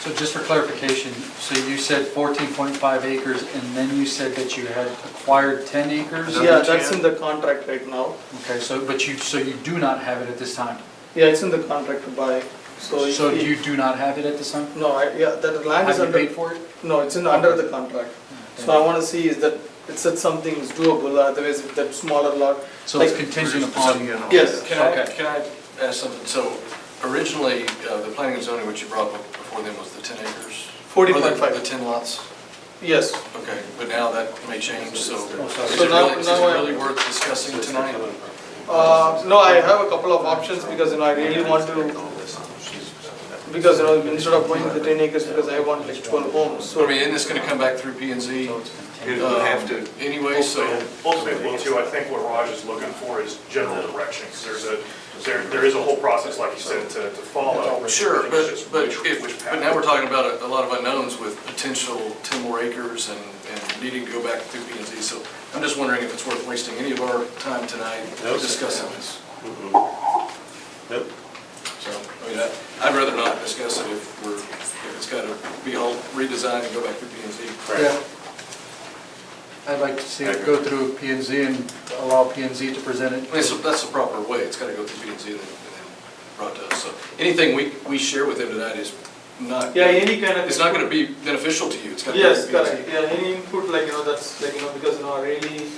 So just for clarification, so you said 14.5 acres, and then you said that you had acquired 10 acres? Yeah, that's in the contract right now. Okay, so you do not have it at this time? Yeah, it's in the contract to buy. So you do not have it at this time? No, the land is Have you under. paid for it? No, it's under the contract. So I want to see is that it's that something is doable, otherwise if that smaller lot. So it's contingent upon? Yes. Can I ask something? So Originally, the planning and zoning, which you brought before them was the 10 acres? 14.5. Or the 10 lots? Yes. Okay, but now that may change, so is So it now- really- is now it I- really worth discussing tonight? No, I have a couple of options because, I really want to, because, instead of going to the 10 acres, because I want like 12 homes, So, I so. mean, isn't this going to come back through P and Z It would have to. anyway, so? Ultimately, too, I think what Raj is looking for is general direction, because there is a whole process, like you said, to follow. Sure, It's just but which path. but now we're talking about a lot of unknowns with potential 10 more acres and needing to go back through P and Z. So I'm just wondering if it's worth wasting any of our time tonight discussing this. Nope. So, I mean, I'd rather not discuss it if it's got to be all redesigned and go back through P and Z. Yeah. I'd like to see it go through P and Z and allow P and Z to present it. I mean, so that's the proper way. It's got to go through P and Z and then brought to us. So anything we share with them tonight is not. Yeah, any kind of. It's not going to be beneficial to you. It's got to go Yes, through P and Z. correct, yeah, any input, like, that's, like, because, I really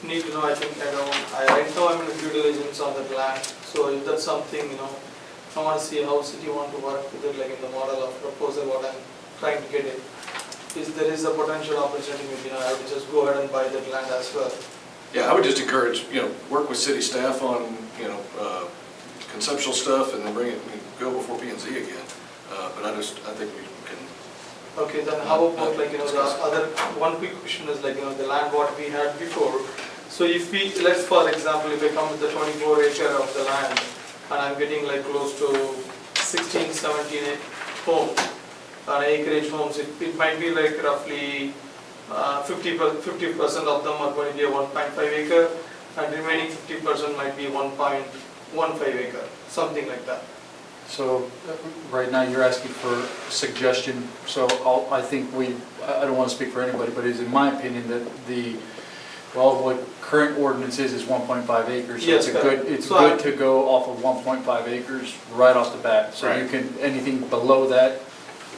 need to know, I think, right now I'm in a due diligence on that land, so if that's something, I want to see how city want to work with it, like in the model of proposal, what I'm trying to get it. If there is a potential opportunity, maybe, I would just go ahead and buy that land as well. Yeah, I would just encourage, work with city staff on, conceptual stuff and then bring it, go before P and Z again. But I think we can. Okay, then how about, like, the other, one quick question is, like, the land what we had before. So if we, let's for example, if I come with the 24 acre of the land, and I'm getting like close to 16, 17 homes, acreage homes, it might be like roughly 50% of them are going to be a 1.5 acre, and remaining 50% might be 1.15 acre, something like that. So right now you're asking for suggestion, so I think I don't want to speak for anybody, but it's in my opinion that what current ordinance is 1.5 acres. So Yes, it's so good to go off of 1.5 acres right off the bat. So you can, anything below that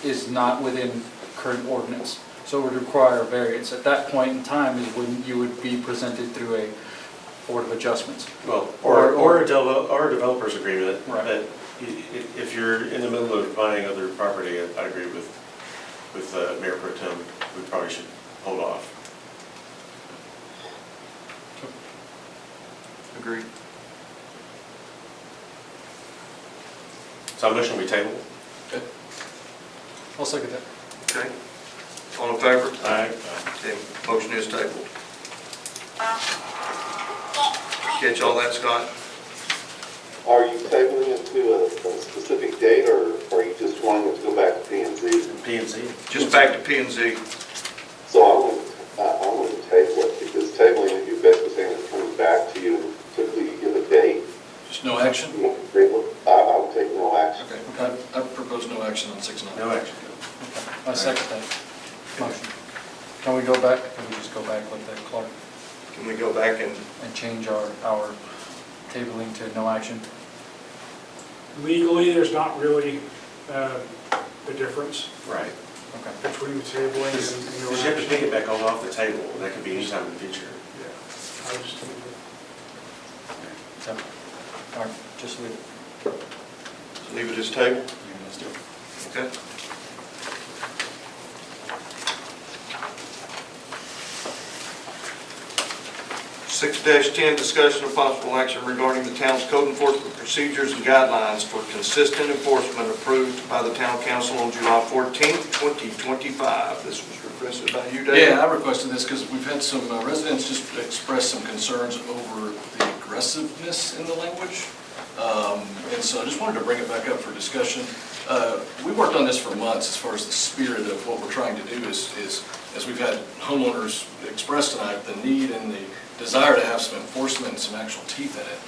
is not within current ordinance. So it would require a variance. At that point in time is when you would be presented through a Board of Adjustments. Well, or a developer's agreement. Right. That if you're in the middle of buying other property, I agree with Mayor Pro Tem, we probably should hold off. Agreed. So I'm motion we table. Okay. I'll second that. Okay. All in favor? Aye. Okay, motion is tabled. Catch all that, Scott? Are you tabling it to a specific date, or are you just wanting it to go back to P and Z? P and Z. Just back to P and Z. So I want to table it, because tabling it, you're basically saying it's coming back to you, and typically you give a date. Just no action? I would take no action. Okay. I propose no action on 6-9. No action. I second that motion. Can we go back, can we just go back like that, Clark, Can we go back and, and change our tabling to no action? Legally, there's not really a difference Right. Okay. between the tabling and Because you have to pick it back off the table, and that could be any time in the future. I just think So, all right, just leave it. leave it as table? Let's do it. Okay. Six 10, discussion of possible action regarding the town's code enforcement procedures and guidelines for consistent enforcement approved by the town council on July 14th, 2025. This was requested by you, Dave? Yeah, I requested this because we've had some residents just express some concerns over the aggressiveness in the language. And so I just wanted to bring it back up for discussion. We worked on this for months as far as the spirit of what we're trying to do is as we've had homeowners express tonight, the need and the desire to have some enforcement and some actual teeth in it.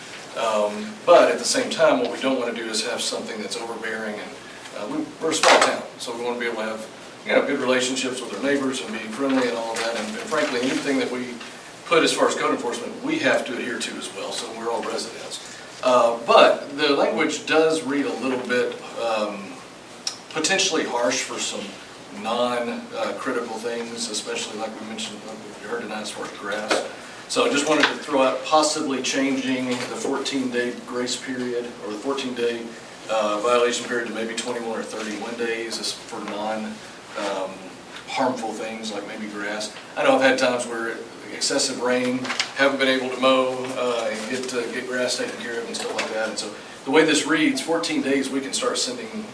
But at the same time, what we don't want to do is have something that's overbearing, and we're a small town, so we want to be able to have good relationships with our neighbors and be friendly and all of that. And frankly, anything that we put as far as code enforcement, we have to adhere to as well, so we're all residents. But the language does read a little bit potentially harsh for some non-critical things, especially like we mentioned, like we heard tonight as far as grass. So I just wanted to throw out possibly changing the 14-day grace period or the 14-day violation period to maybe 21 or 31 days is for non-harmful things like maybe grass. I know I've had times where excessive rain, haven't been able to mow and get grass taken care of and stuff like that. And so the way this reads, 14 days, we can start sending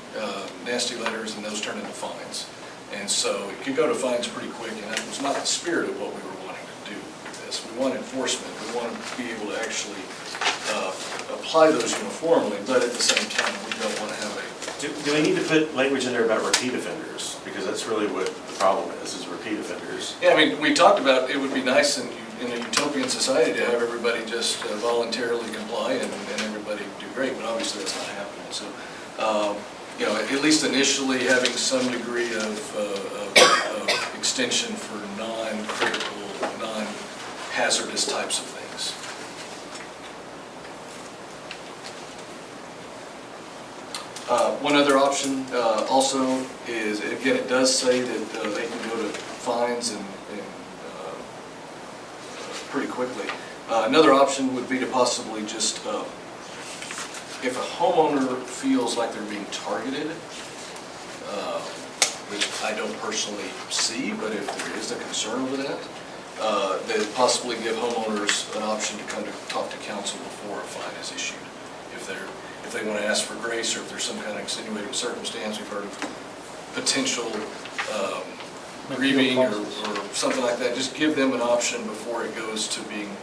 nasty letters and those turn into fines. And so it could go to fines pretty quick, and that was not the spirit of what we were wanting to do with this. We want enforcement. We want to be able to actually apply those uniformly, but at the same time, we don't want to have a... Do we need to put language in there about repeat offenders? Because that's really what the problem is repeat offenders. Yeah, I mean, we talked about it would be nice in a utopian society to have everybody just voluntarily comply and everybody do great, but obviously that's not happening. So, you know, at least initially having some degree of extension for non-critical, non-hazardous types of things. One other option also is, again, it does say that they can go to fines and pretty quickly. Another option would be to possibly just, if a homeowner feels like they're being targeted, which I don't personally see, but if there is a concern over that, they possibly give homeowners an option to come to talk to council before a fine is issued. If they want to ask for grace, or if there's some kind of extenuating circumstance, we've heard of potential grieving or something like that, just give them an option before it goes to being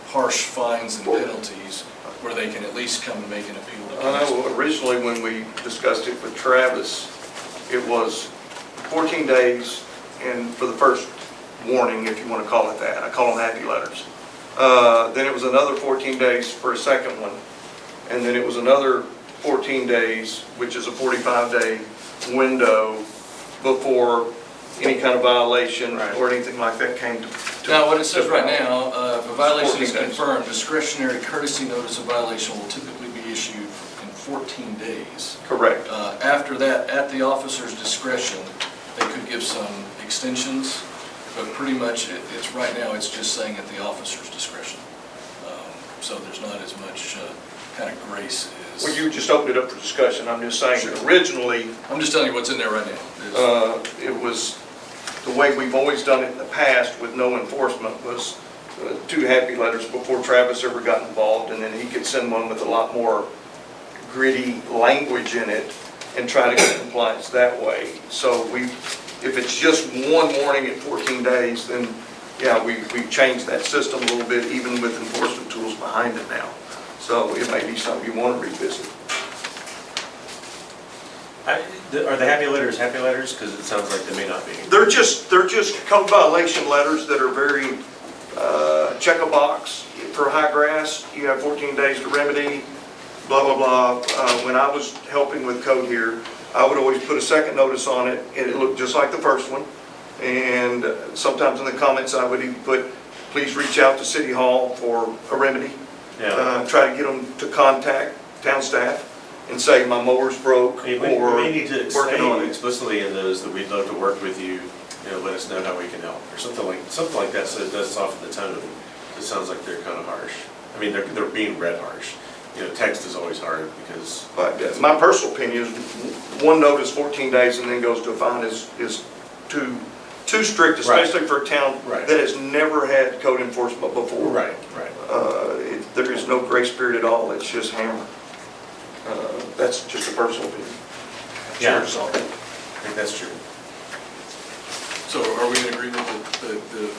harsh fines and penalties, where they can at least come and make an appeal to council. I know originally when we discussed it with Travis, it was 14 days and for the first warning, if you want to call it that. I call them happy letters. Then it was another 14 days for a second one. And then it was another 14 days, which is a 45-day window before any kind of violation or anything like that came to. Now, what it says right now, if a violation is confirmed, discretionary courtesy notice of violation will typically be issued in 14 days. Correct. After that, at the officer's discretion, they could give some extensions, but pretty much it's right now, it's just saying at the officer's discretion. So there's not as much kind of grace as... Well, you just opened it up for discussion. I'm just saying that originally... I'm just telling you what's in there right now. It was, the way we've always done it in the past with no enforcement was 2 happy letters before Travis ever got involved, and then he could send one with a lot more gritty language in it and try to get compliance that way. So if it's just one warning at 14 days, then yeah, we've changed that system a little bit, even with enforcement tools behind it now. So it may be something you want to revisit. Are the happy letters? Because it sounds like they may not be. They're just code violation letters that are very, check a box. For high grass, you have 14 days to remedy, blah, blah, blah. When I was helping with code here, I would always put a second notice on it, and it looked just like the first one. And sometimes in the comments, I would even put, please reach out to City Hall for a remedy. Yeah. Try to get them to contact town staff and say my mower's broke, We or may need to working on say it. explicitly in those that we'd love to work with you, let us know how we can help, or something like that, so it does soften the tone. It sounds like they're kind of harsh. I mean, they're being read harsh. Text is always hard because... But my personal opinion is one notice 14 days and then goes to a fine is too strict, especially for a town that has never had code enforcement before. Right. There is no grace period at all. It's just hammer. That's just a personal opinion. Yeah, Sure. I think that's true. So are we in agreement that the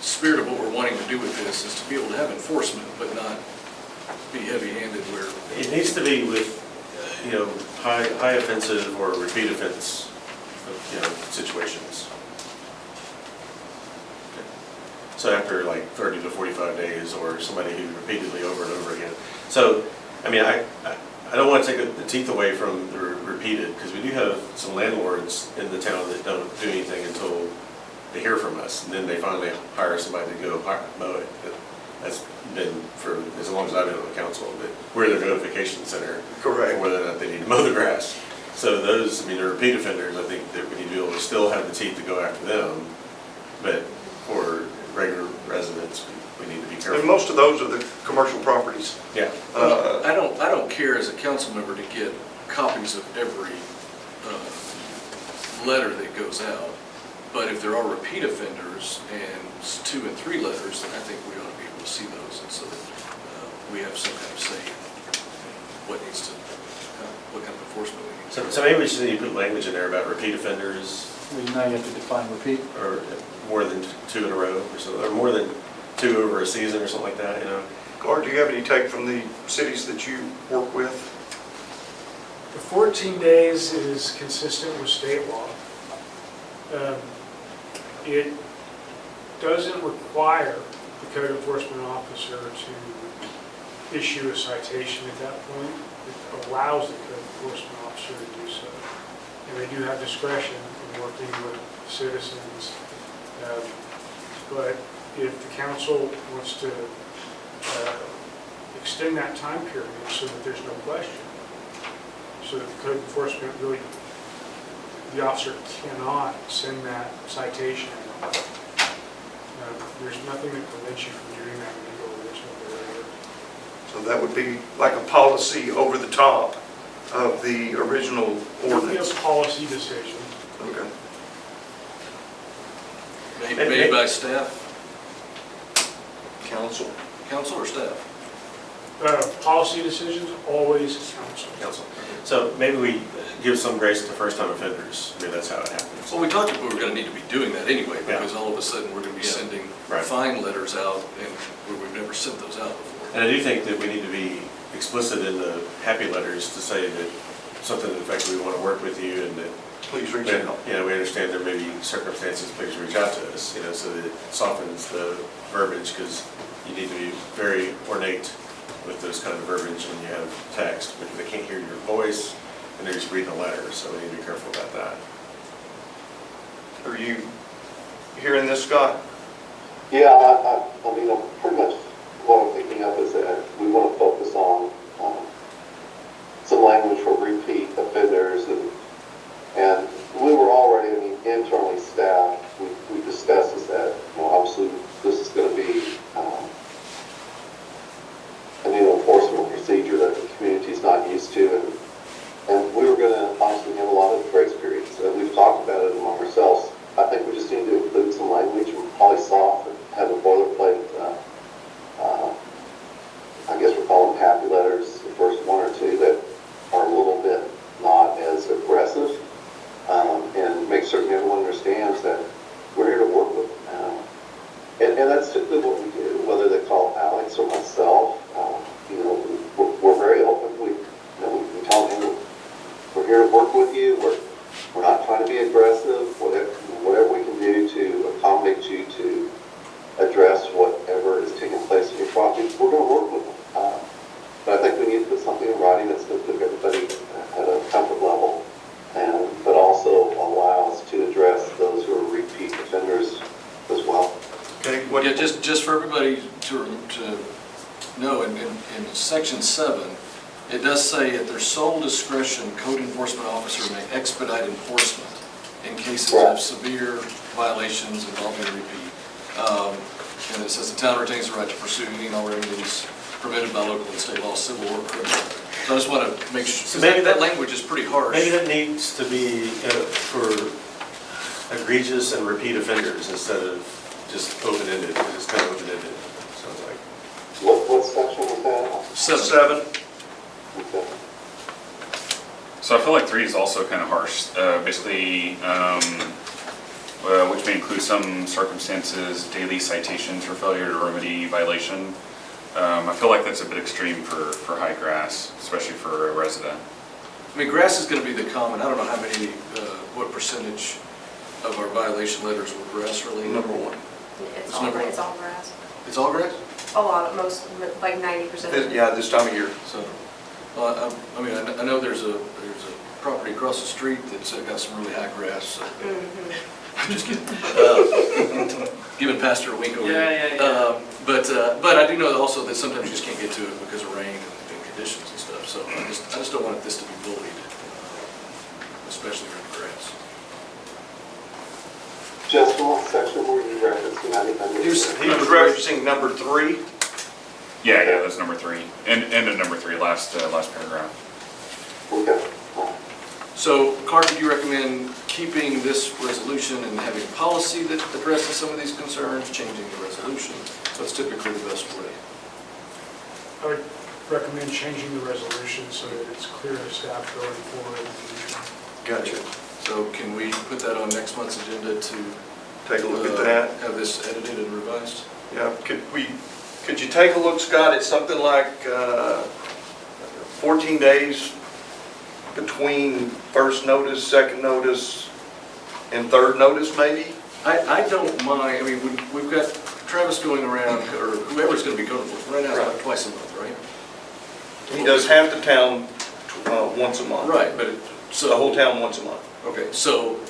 spirit of what we're wanting to do with this is to be able to have enforcement, but not be heavy-handed where... It needs to be with, high offensive or repeat offense, situations. So after like 30 to 45 days, or somebody who repeatedly over and over again. So, I mean, I don't want to take the teeth away from the repeated, because we do have some landlords in the town that don't do anything until they hear from us, and then they finally hire somebody to go mow it. That's been for as long as I've been on the council, but we're their notification center. Correct. For whether or not they need to mow the grass. So those, the repeat offenders, I think that we need to be able to still have the teeth to go after them, but for regular residents, we need to be careful. And most of those are the commercial properties. Yeah. I don't care as a council member to get copies of every letter that goes out, but if there are repeat offenders and 2 and 3 letters, then I think we ought to be able to see those, and so that we have some kind of say in what needs to, what kind of enforcement we need. So maybe we just need to put language in there about repeat offenders, Well, now you have to define repeat. or more than 2 in a row, or something, or more than 2 over a season, or something like that, you know? Gord, do you have any take from the cities that you work with? The 14 days is consistent with state law. It doesn't require the code enforcement officer to issue a citation at that point. It allows the code enforcement officer to do so. And they do have discretion in working with citizens. But if the council wants to extend that time period so that there's no question, so that the code enforcement really, the officer cannot send that citation. There's nothing that prevents you from doing that when you go original. So that would be like a policy over the top of the original ordinance. It's a policy decision. Okay. Made by staff, Council. council or staff? Policy decisions, always council. Council. So maybe we give some grace to first-time offenders. Maybe that's how it happens. Well, we talked about we were going to need to be doing that anyway, because all of a sudden we're going to be Yeah. sending Right. fine letters out, and where we've never sent those out before. And I do think that we need to be explicit in the happy letters to say that something to the effect that we want to work with you and that, Please reach out. you know, we understand there may be circumstances, please reach out to us, you know, so that it softens the verbiage, because you need to be very ornate with those kind of verbiage when you have text, because they can't hear your voice and they're just reading a letter, so we need to be careful about that. Are you hearing this, Scott? Yeah, I mean, pretty much what I'm picking up is that we want to focus on some language for repeat offenders, and we were already, I mean, internally staffed, we discussed is that, you know, obviously this is going to be a new enforcement procedure that the community's not used to, and we were going to honestly have a lot of grace periods, and we've talked about it among ourselves. I think we just need to include some language, probably soft, and have a boilerplate, I guess we're calling them happy letters, the first 1 or 2 that are a little bit not as aggressive, and make certain everyone understands that we're here to work with them. And that's typically what we do, whether they call Alex or myself. You know, we're very open. We tell them we're here to work with you. We're not trying to be aggressive. Whatever we can do to accommodate you to address whatever is taking place in your property, we're going to work with them. But I think we need to put something in writing that's going to put everybody at a comfort level, but also allow us to address those who are repeat offenders as well. Okay. Yeah, just for everybody to know, in section 7, it does say at their sole discretion, code enforcement officer may expedite enforcement in cases of severe violations involving repeat. And it says the town retains the right to pursue any and all remedies permitted by local and state law, civil or criminal. So I just want to make sure, So because maybe that language is pretty harsh. Maybe that needs to be for egregious and repeat offenders instead of just open-ended, because it's kind of open-ended, sounds like. What section was that? 7. Okay. So I feel like 3 is also kind of harsh. Basically, which may include some circumstances, daily citations for failure to remedy violation. I feel like that's a bit extreme for high grass, especially for a resident. I mean, grass is going to be the common, I don't know how many, what percentage of our violation letters were grass related? Number 1. It's It's all, number it's all grass. It's all grass? A lot of, most, like 90% of it. Yeah, this time of year. So, well, I mean, I know there's a property across the street that's got some really high grass, so. I'm just kidding. Giving Pastor a wink over here. Yeah. But I do know also that sometimes you just can't get to it because of rain and conditions and stuff, so I just don't want this to be bullied, especially in grass. Justin, what section were you referencing? I didn't understand. He was referencing number 3. Yeah, that's number 3. End of number 3, last paragraph. Okay. So, Carter, do you recommend keeping this resolution and having policy that addresses some of these concerns, changing the resolution? What's typically the best way? I would recommend changing the resolution so that it's clear to staff going forward in the future. Gotcha. So can we put that on next month's agenda to Take a look at that. have this edited and revised? Yeah, could you take a look, Scott, at something like 14 days between first notice, second notice, and third notice, maybe? I don't mind, I mean, we've got Travis going around, or whoever's going to be code enforcement, right now it's about twice a month, right? He does half the town once a month. Right, but so. The whole town once a month. Okay, so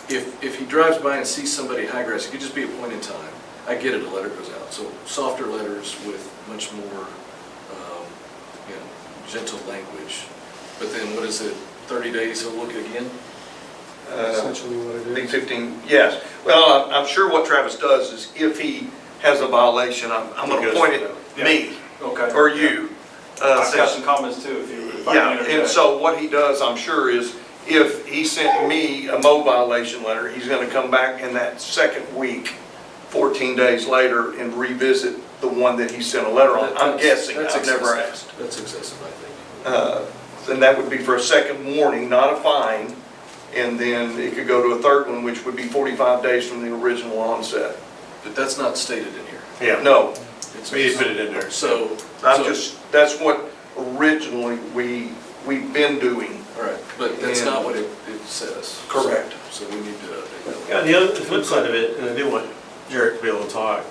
if he drives by and sees somebody high grass, it could just be a point in time. I get it, a letter goes out. So softer letters with much more, gentle language. But then what is it, 30 days he'll look again? Essentially what it Big is. 15, yes. Well, I'm sure what Travis does is if he has a violation, I'm going to point it me Okay. or you. I've got some comments too, if I can Yeah, interject. and so what he does, I'm sure, is if he sent me a Mo violation letter, he's going to come back in that second week, 14 days later, and revisit the one that he sent a letter on. I'm guessing, That's I've never excessive. asked. That's excessive, I think. Then that would be for a second warning, not a fine, and then it could go to a third one, which would be 45 days from the original onset. But that's not stated in here. Yeah, No, It's- we need to put it in there. So. that's what originally we've been doing. All right, but that's And- not what it says. Correct. So we need to update that. Yeah, the other, the flip side of it, and I do want Jarrett to be able to talk,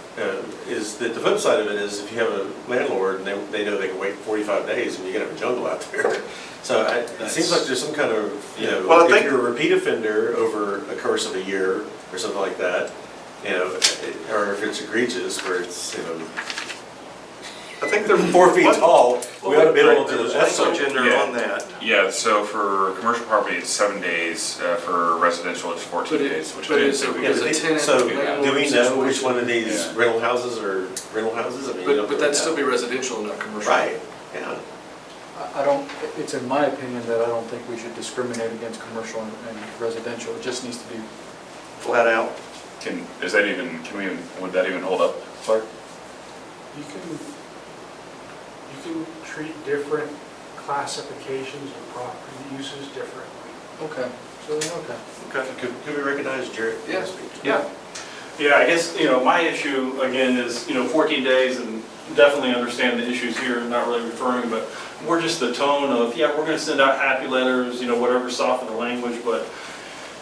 is that the flip side of it is if you have a landlord and they know they can wait 45 days and you're gonna have a jungle out there. So it seems like there's some kind of, Well, I if think- you're a repeat offender over a course of a year or something like that, or if it's egregious where it's, I think they're 4 feet tall, we ought to be able to. There's That's language in there Yeah. on that. Yeah, so for commercial property, it's 7 days, for residential, it's 14 days, which But is it's typically. Yeah, Is a but tenant so landlord do we know which situation? one of these Yeah. rental houses are rental houses? I mean, you don't But really that'd still be know. residential, not commercial. Right, yeah. I don't, it's in my opinion that I don't think we should discriminate against commercial and residential. It just needs to be, Flat out. Would that even hold up, Clark? You can treat different classifications of property uses differently. okay, so, okay. Okay. Could we recognize Jarrett? Yes. Yeah. Yeah, I guess, my issue, again, is, 14 days, and definitely understand the issues here, not really referring, but more just the tone of, we're going to send out happy letters, whatever, soften the language, but,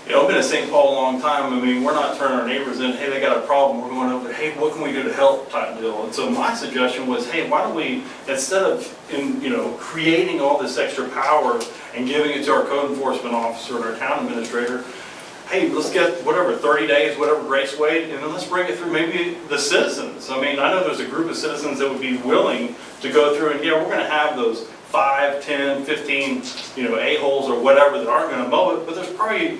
I've been in St. Paul a long time. I mean, we're not turning our neighbors in, hey, they got a problem, we're going over there, hey, what can we do to help type deal. And so my suggestion was, hey, why don't we, instead of, creating all this extra power and giving it to our code enforcement officer and our town administrator, hey, let's get whatever, 30 days, whatever grace wait, and then let's bring it through maybe the citizens. I mean, I know there's a group of citizens that would be willing to go through and, we're going to have those 5, 10, 15, a-holes or whatever that aren't going to mow it, but there's probably,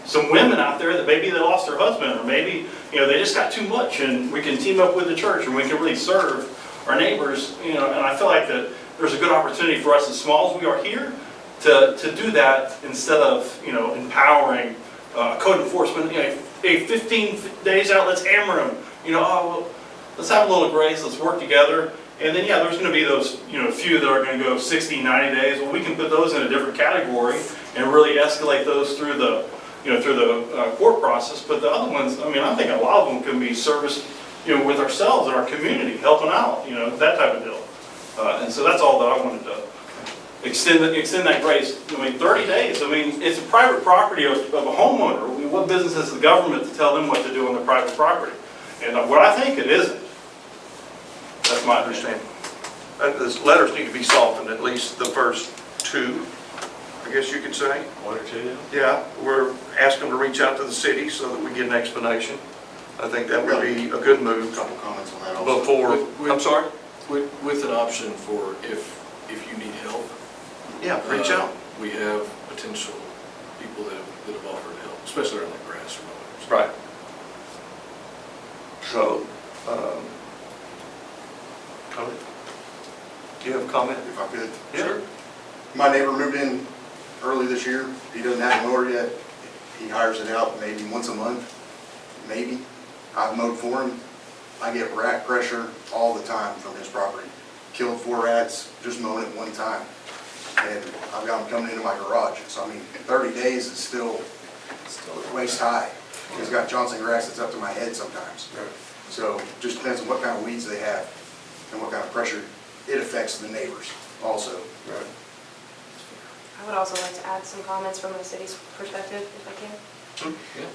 some women out there that maybe they lost their husband, or maybe, they just got too much, and we can team up with the church, and we can really serve our neighbors, and I feel like that there's a good opportunity for us, as small as we are here, to do that instead of, empowering code enforcement, hey, 15 days out, let's hammer them, let's have a little grace, let's work together. And then, there's going to be those, few that are going to go 60, 90 days. Well, we can put those in a different category and really escalate those through the, court process. But the other ones, I'm thinking a lot of them can be serviced, with ourselves and our community, helping out, that type of deal. And so that's all that I wanted to extend that grace. 30 days. It's a private property of a homeowner. What business has the government to tell them what to do on their private property? And what I think it isn't. That's my understanding. The letters need to be softened, at least the first 2, I guess you could say. 1 or 2, Yeah, we're asking them to reach out to the city so that we get an explanation. I think that would be a good move Couple comments on that also. before, I'm sorry? With an option for if you need help. Yeah, reach out. We have potential people that have offered help, especially around like grass or mowers. Right. So, comment? do you have a comment? If I could. Yeah. My neighbor moved in early this year. He doesn't have an order yet. He hires it out maybe once a month, maybe. I've mowed for him. I get rat pressure all the time from his property. Killed 4 rats just mowing it one time. And I've got them coming into my garage. So I mean, 30 days is still waist high. He's got Johnson grass that's up to my head sometimes. So just depends on what kind of weeds they have and what kind of pressure it affects the neighbors also. I would also like to add some comments from the city's perspective, if I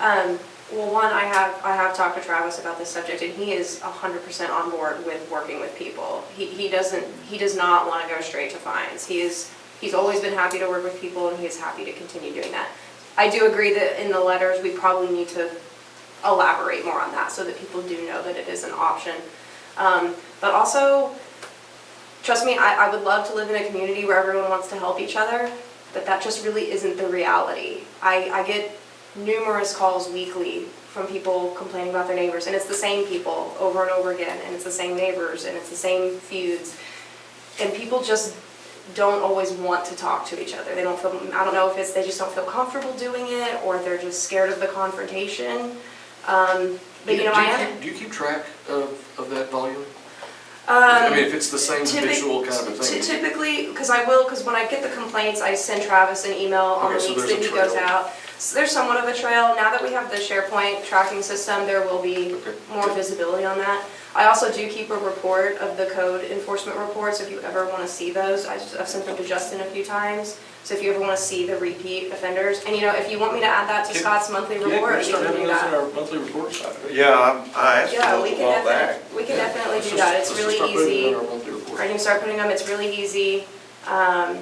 can. Well, one, I have talked to Travis about this subject, and he is 100% on board with working with people. He does not want to go straight to fines. He's always been happy to work with people, and he is happy to continue doing that. I do agree that in the letters, we probably need to elaborate more on that so that people do know that it is an option. But also, trust me, I would love to live in a community where everyone wants to help each other, but that just really isn't the reality. I get numerous calls weekly from people complaining about their neighbors, and it's the same people over and over again, and it's the same neighbors, and it's the same feuds. And people just don't always want to talk to each other. They don't feel, I don't know if it's they just don't feel comfortable doing it, or they're just scared of the confrontation. But you know, do you keep track of that volume? I mean, if it's the same habitual kind of a thing. Typically, because when I get the complaints, I send Travis an email on the weeks that he goes out. So there's somewhat of a trail. Now that we have the SharePoint tracking system, there will be more visibility on that. I also do keep a report of the code enforcement reports if you ever want to see those. I've sent them to Justin a few times. So if you ever want to see the repeat offenders, and you know, if you want me to add that to Scott's monthly report, we can do that. Our monthly reports? Yeah, I asked Yeah, for we those a can while back. definitely, we can definitely do that. It's really easy. I can start putting them, it's really easy. Where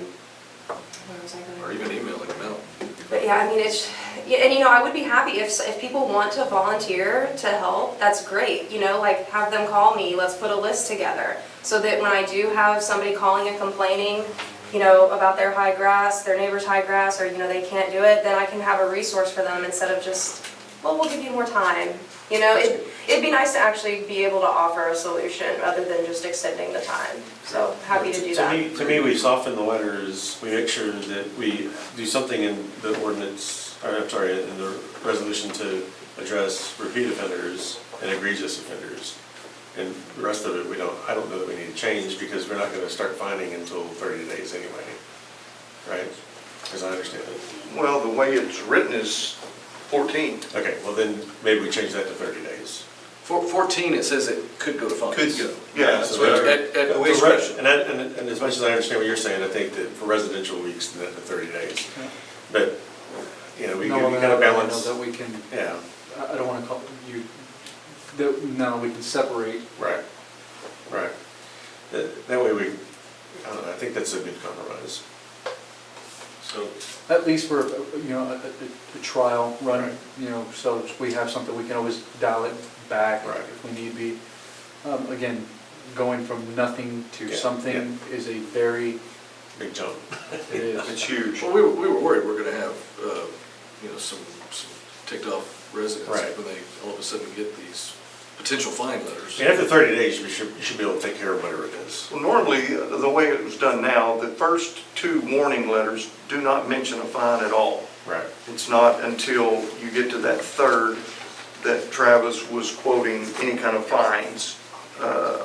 was I going? Or even emailing them out. But yeah, I mean, yeah, and you know, I would be happy if people want to volunteer to help, that's great. You know, like have them call me, let's put a list together. So that when I do have somebody calling and complaining, you know, about their high grass, their neighbor's high grass, or you know, they can't do it, then I can have a resource for them instead of just, well, we'll give you more time. You know, it'd be nice to actually be able to offer a solution rather than just extending the time. So happy to do that. To me, we soften the letters, we make sure that we do something in the ordinance, or I'm sorry, in the resolution to address repeat offenders and egregious offenders. And the rest of it, I don't know that we need to change because we're not going to start fining until 30 days anyway, right? As I understand it. Well, the way it's written is 14. Okay, well then maybe we change that to 30 days. 14, it says it could go to fines. Could go. Yeah, that's So right. At discretion. And as much as I understand what you're saying, I think that for residential, we extend that to 30 days. But, you know, we kind of balance. That we can, Yeah. I don't want to call you, that now we can separate. Right. That way I don't know, I think that's a good compromise. So. At least for, you know, a trial run, Right. you know, so we have something, we can always dial it back Right. if we need be. Again, going from nothing to Yeah, something is a very, Big jump. it is. It's huge. Well, we were worried we're going to have, you know, some ticked off residents Right. when they all of a sudden get these potential fine letters. And after 30 days, you should be able to take care of whatever it is. Well, normally, the way it was done now, the first 2 warning letters do not mention a fine at all. Right. It's not until you get to that third that Travis was quoting any kind of fines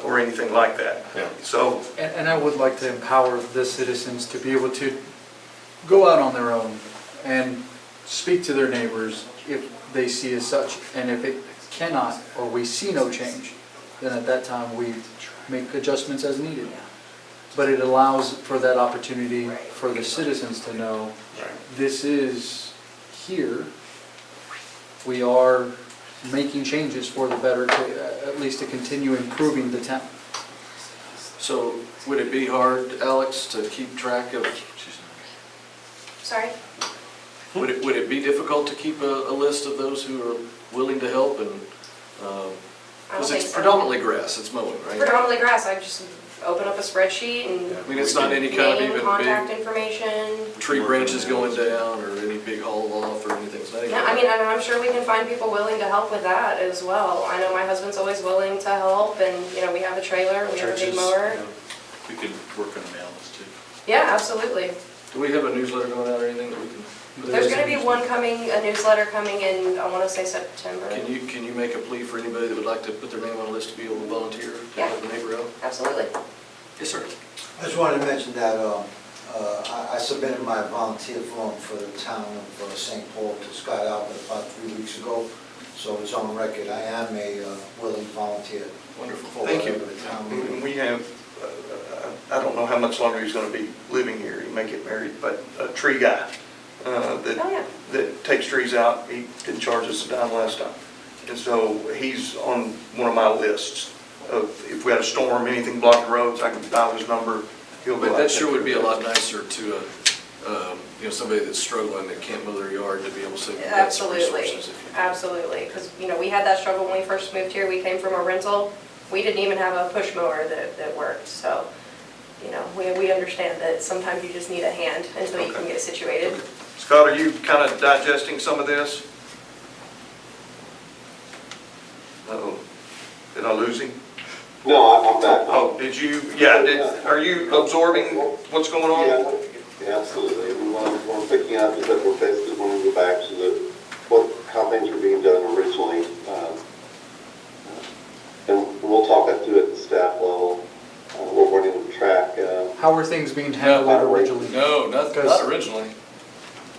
or anything like that. Yeah. So, And I would like to empower the citizens to be able to go out on their own and speak to their neighbors if they see as such. And if it cannot, or we see no change, then at that time we make adjustments as needed. But it allows for that opportunity for the citizens to know, this is here, we are making changes for the better, to at least to continue improving the town. So would it be hard, Alex, to keep track of, Sorry? would it be difficult to keep a list of those who are willing to help? And because think it's so. predominantly grass, it's mowing, right? Predominantly grass, I just open up a spreadsheet and I mean, it's not any kind of name, even contact big information. tree branches going down or any big haul off or anything. It's not even Yeah, I mean, I'm sure we can find people willing to help with that as well. I know my husband's always willing to help, and, you know, we have a trailer, we have a big mower. We could work on mailings too. Yeah, absolutely. Do we have a newsletter going out or anything that we can? There's going to be one coming, a newsletter coming in, I want to say September. Can you make a plea for anybody that would like to put their name on a list to be able to volunteer? To Yeah. help the neighbor out? Absolutely. Yes, sir. I just wanted to mention that I submitted my volunteer form for the town of St. Paul to Scott Albert about 3 weeks ago, so it's on record. I am a willing volunteer. Wonderful. Thank you. For the town meeting. And we have, I don't know how much longer he's going to be living here, he may get married, but a tree guy Oh, yeah. that takes trees out. He didn't charge us a dime last time. And so he's on one of my lists of, if we had a storm, anything blocking roads, I can dial his number. He'll go But out that and sure take would be a care of lot nicer to, somebody that's struggling that can't mow their yard to be able to say, we've got some Absolutely, resources. absolutely. Because, we had that struggle when we first moved here. We came from a rental. We didn't even have a push mower that worked. So, we understand that sometimes you just need a hand until you can get situated. it. Scott, are you kind of digesting some of this? Uh-oh, did I lose him? No, I'm back. Oh, are you absorbing what's going on? Yeah, absolutely. We're picking up is that we're basically going to go back to how things were being done originally. And we'll talk that through at the staff level. We're running to track. How were things being handled originally? No, not originally.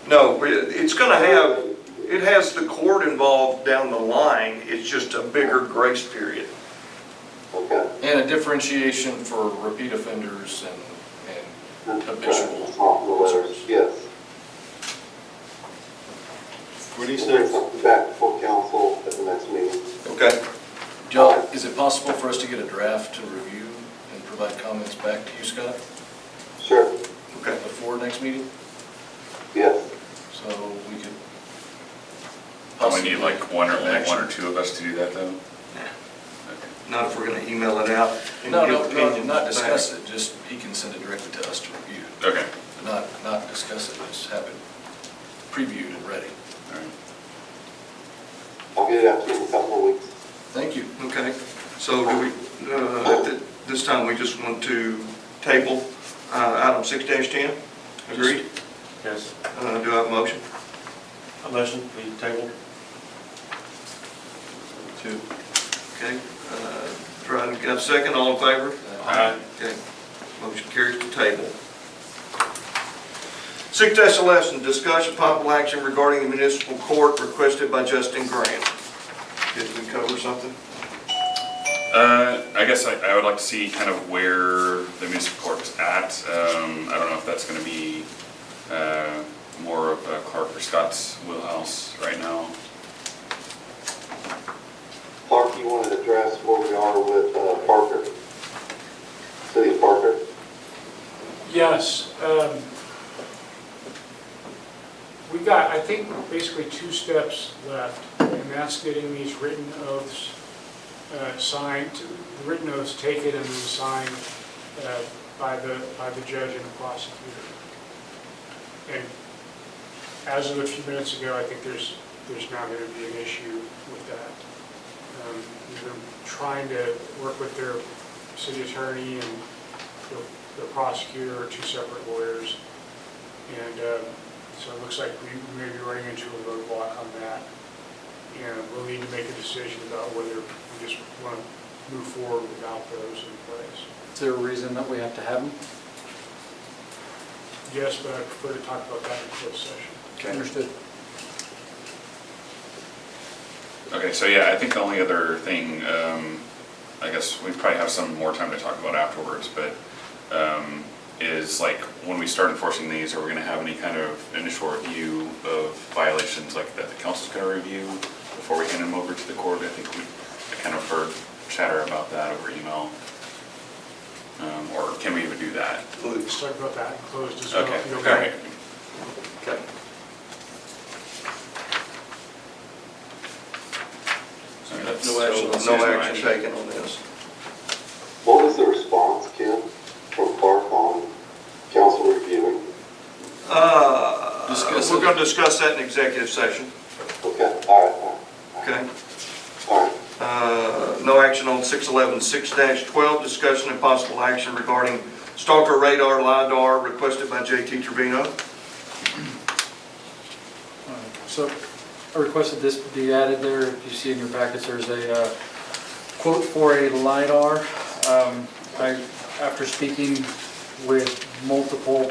No, it's going to have, it has the court involved down the line. It's just a bigger grace period. Okay. And a differentiation for repeat offenders and habitual. Off the letters, yes. What do you We'll bring say? something back before council at the next meeting. Okay? Joe, is it possible for us to get a draft to review and provide comments back to you, Scott, Sure. Okay. before next meeting? Yes. So we could. Probably need like one or two of us to do that though. Not if we're going to email it out. And No, give opinions not back. discuss it, just he can send it directly to us to review. Okay. Not discuss it, just have it previewed and ready. All right. I'll get it out to you in a couple of weeks. Thank you. Okay, so do we, this time we just want to table item 6-10? Agreed? Yes. Do I have a motion? A motion, we table. Two. Okay, try to get a second, all in favor? Aye. Okay, motion carries to table. 6-11, discussion possible action regarding the municipal court requested by Justin Grant. Did we cover something? I guess I would like to see kind of where the municipal court's at. I don't know if that's going to be more of Clark or Scott's wheelhouse right now. Clark, you want to address where we are with Parker? City of Parker? Yes. We've got, I think, basically 2 steps left, and that's getting these written oaths signed, the written oaths taken and then signed by the judge and the prosecutor. And as of a few minutes ago, I think there's now going to be an issue with that. We've been trying to work with their city attorney and the prosecutor, 2 separate lawyers, and so it looks like we may be running into a roadblock on that. And we'll need to make a decision about whether we just want to move forward without those in place. Is there a reason that we have to have them? Yes, but I prefer to talk about that in closed session. Okay. Understood. Okay, so yeah, I think the only other thing, I guess we probably have some more time to talk about afterwards, but is like when we start enforcing these, are we going to have any kind of initial review of violations like that the council's going to review before we hand them over to the court? I think I kind of heard chatter about that over email. Or can we even do that? Let's talk about that in closed as well. Okay, if you don't all mind. right. Okay. So that's No action taken on this. What was the response, Kim, from Clark on council reviewing? We're going to discuss that in executive session. Okay, all right. Okay. All right. No action on 6-11. 6-12, discussion and possible action regarding Stalker radar LiDAR requested by JT Trevino. So I requested this be added there. If you see in your packets, there's a quote for a LiDAR. After speaking with multiple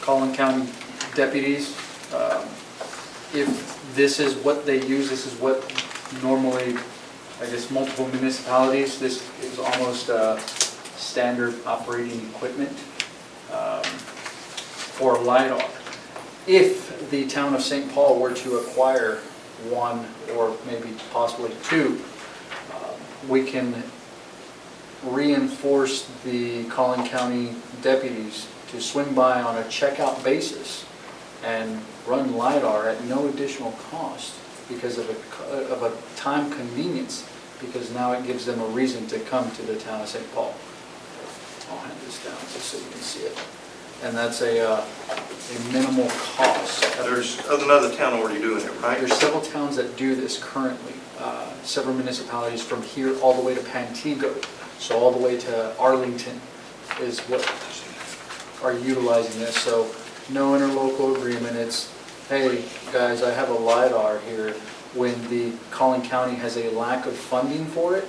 Collin County deputies, if this is what they use, this is what normally, I guess, multiple municipalities, this is almost standard operating equipment for LiDAR. If the town of St. Paul were to acquire one or maybe possibly two, we can reinforce the Collin County deputies to swing by on a checkout basis and run LiDAR at no additional cost because of a time convenience, because now it gives them a reason to come to the town of St. Paul. I'll hand this down just so you can see it. And that's a minimal cost. There's another town already doing it, right? There's several towns that do this currently. Several municipalities from here all the way to Pantego, so all the way to Arlington is what are utilizing this. So no interlocal agreement. It's, hey guys, I have a LiDAR here. When the Collin County has a lack of funding for it,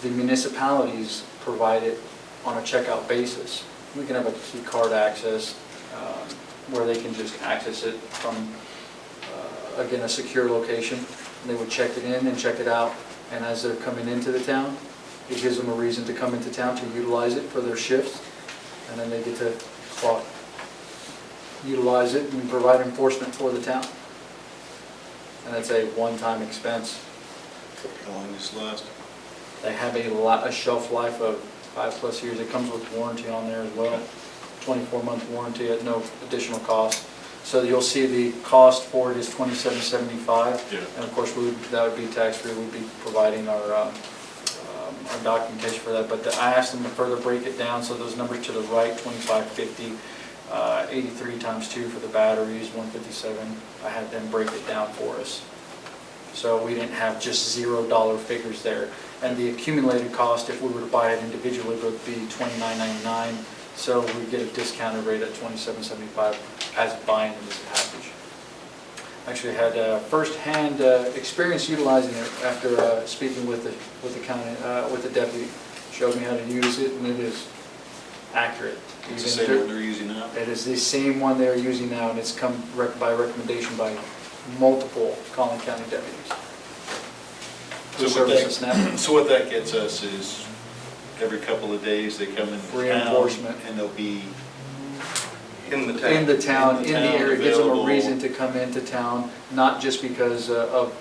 the municipalities provide it on a checkout basis. We can have a key card access where they can just access it from, again, a secure location. And they would check it in and check it out. And as they're coming into the town, it gives them a reason to come into town to utilize it for their shifts. And then they get to utilize it and provide enforcement for the town. And it's a one-time expense. How long does this last? They have a shelf life of 5+ years. It comes with warranty on there as well. 24-month warranty at no additional cost. So you'll see the cost for it is $27.75. Yeah. And of course, that would be tax-free. We'd be providing our documentation for that. But I asked them to further break it down. So those numbers to the right, $25.50, 83 times 2 for the batteries, $157. I had them break it down for us. So we didn't have just $0 figures there. And the accumulated cost, if we were to buy it individually, would be $29.99. So we get a discounted rate at $27.75 as buying this package. Actually had first-hand experience utilizing it after speaking with the county, with the deputy. Showed me how to use it, and it is accurate. It's the same one they're using now? It is the same one they're using now, and it's come by recommendation by multiple Collin County deputies. So what that gets us is every couple of days they come in the Reinforcement. town and they'll be In the town. In the town, in the area, gives them a available. reason to come into town, not just because of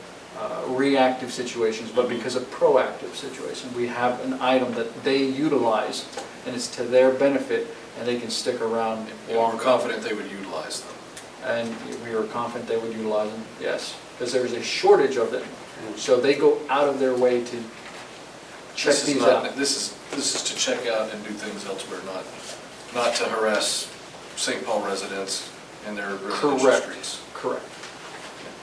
reactive situations, but because of proactive situations. We have an item that they utilize, and it's to their benefit, and they can stick around. And we're confident they would utilize them. And we are confident they would utilize them, yes, because there's a shortage of them. So they go out of their way to check these out. This is to check out and do things elsewhere, not to harass St. Paul residents in their residential Correct. streets. Correct.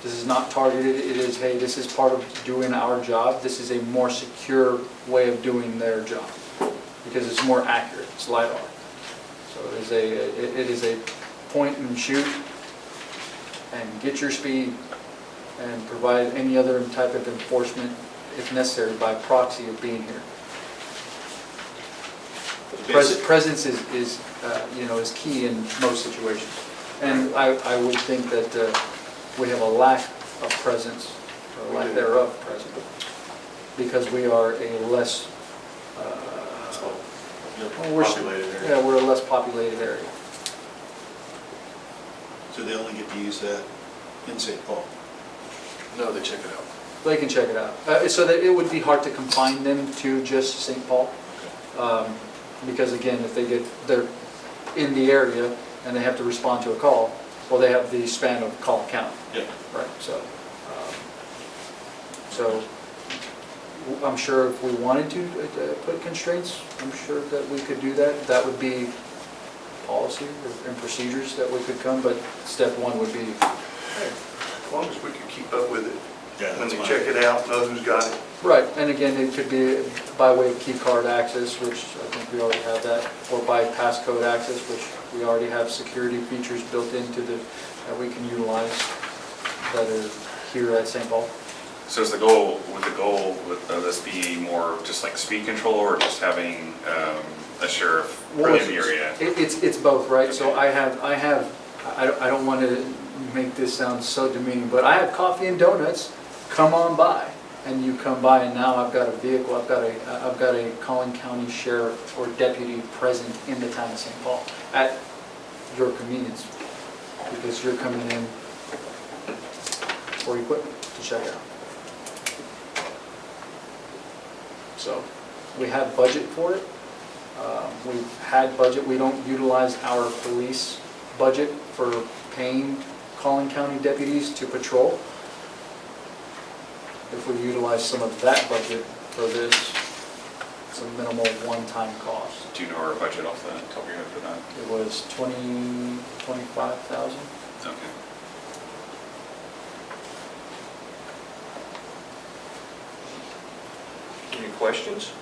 This is not targeted, it is, hey, this is part of doing our job. This is a more secure way of doing their job, because it's more accurate, it's LiDAR. So it is a point and shoot, and get your speed, and provide any other type of enforcement if necessary by proxy of being here. Presence is key in most situations. And I would think that we have a lack of presence, or lack thereof presence, because we are a less Populated area. Yeah, we're a less populated area. So they only get to use that in St. Paul? No, they check it out. They can check it out. So that it would be hard to confine them to just St. Paul. Because again, if they're in the area and they have to respond to a call, well, they have the span of Collin County. Yeah. Right, so I'm sure if we wanted to put constraints, I'm sure that we could do that. That would be policy and procedures that we could come, but step one would be, As long as we could keep up with it. Yeah, when that's they fine. check it out, know who's got it. Right, and again, it could be by way of key card access, which I think we already have that, or by passcode access, which we already have security features built into that we can utilize that are here at St. Paul. So is the goal with this be more just like speed control or just having a sheriff Well, in the area? It's both, right? So I don't want to make this sound so demeaning, but I have coffee and donuts, come on by. And you come by and now I've got a vehicle, I've got a Collin County Sheriff or deputy present in the town of St. Paul at your convenience, because you're coming in for equipment to check out. So we have budget for it. We've had budget. We don't utilize our police budget for paying Collin County deputies to patrol. If we utilize some of that budget for this, it's a minimal one-time cost. Do you know our budget off the top of your head for that? It was 25,000. Okay. Any questions?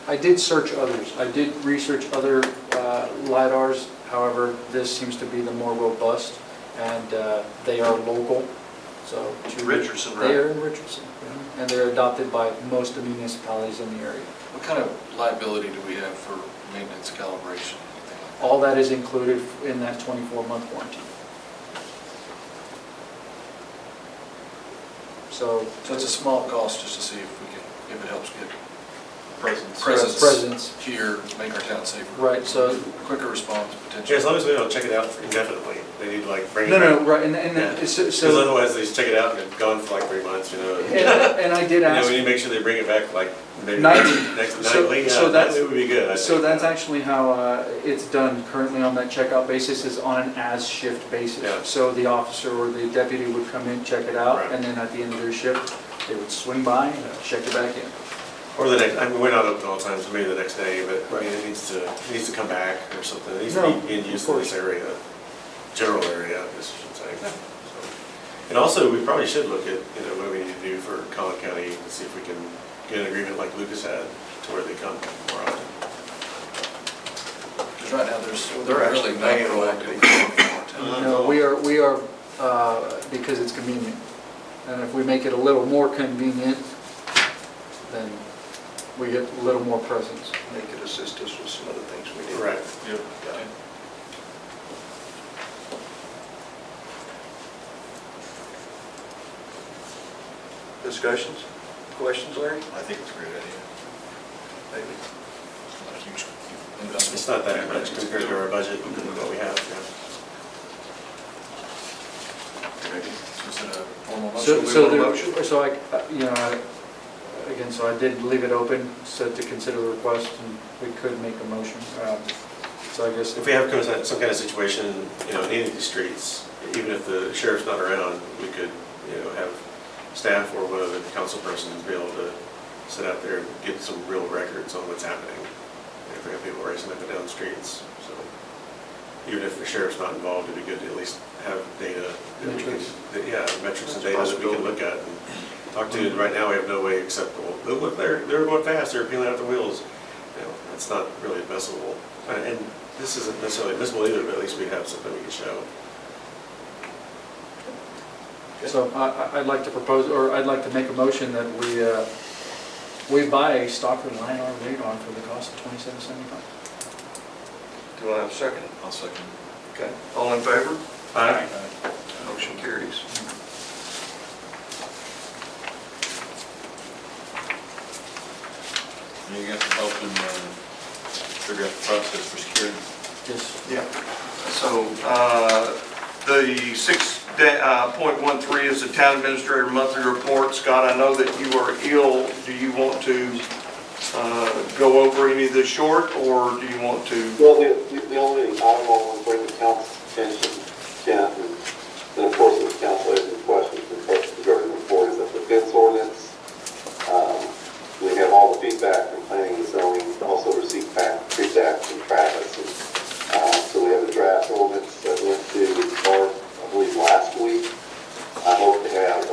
I did search others. I did research other LiDARs. However, this seems to be the more robust, and they are local. So Richardson, right? They are in Richardson, and they're adopted by most of the municipalities in the area. What kind of liability do we have for maintenance, calibration, anything like that? All that is included in that 24-month warranty. So So it's a small cost just to see if it helps get Presence. presence. here, make our town safer. Right, so Quicker response Yeah, potentially. as long as we don't check it out indefinitely, they need to like bring it No, back. no, right, and Yeah. so, Because otherwise they just check it out and it's gone for like 3 months, you know. and I did You know, ask, we need to make sure they bring it back like maybe Nightly. next So- nightly, yeah, so that that's- would be good, I so think. that's actually how it's done currently on that checkout basis, is on an as-shift basis. Yeah. So the officer or the deputy would come in, check it out, Right. and then at the end of their shift, they would swing by and check it back in. Or the next, I mean, we're not open all the time, so maybe the next day, but I Right. mean, it needs to come back or something. It needs No, to be in use of in this area, general area, I guess I should say. So, and also, we probably should look at, you know, what we need to do for Collin County to see if we can get an agreement like Lucas had to where they come more often. Because right now, They're they're actually really not paying proactive. No, we are, because it's convenient. And if we make it a little more convenient, then we get a little more presence. They could assist us with some other things we did. Right. Yep. Discussions? Questions, Larry? I think it's a great idea. Maybe. It's not a huge investment. It's not that much compared to our budget and what we have, yeah. So is it a formal So, motion? so want a there, motion? so again, so I did leave it open, so to consider the request, and we could make a motion. So I guess, If we have some kind of situation, you know, in any of these streets, even if the sheriff's not around, we could, you know, have staff or one of the council persons be able to sit out there and get some real records on what's happening. If we have people racing up and down the streets, so even if the sheriff's not involved, it'd be good to at least have data. that we can- Metrics. Yeah, metrics and That's a data that we can possibility. look at and talk to. Right now, we have no way except, well, look, they're going fast, they're peeling out the wheels. You know, that's not really admissible. And this isn't necessarily admissible either, but at least we have something we can show. so I'd like to propose, or I'd like to make a motion that we buy a Stalker LiDAR radar for the cost of $27.75. Do I have a second? I'll second. Okay. All in favor? Aye. Motion carries. You got to help in figure out the process for security. Yes. Yeah. So, the 6.13 is the town administrator monthly report. Scott, I know that you are ill. Do you want to go over any of this short, or do you want to? Well, the only item I want to bring to council's attention, Kent, and of course, if the council has any questions regarding the report, is that the fence ordinance, we have all the feedback from planning and zoning, also received feedback from Travis. And, so we have a draft ordinance that went to the court, I believe, last week. I hope to have a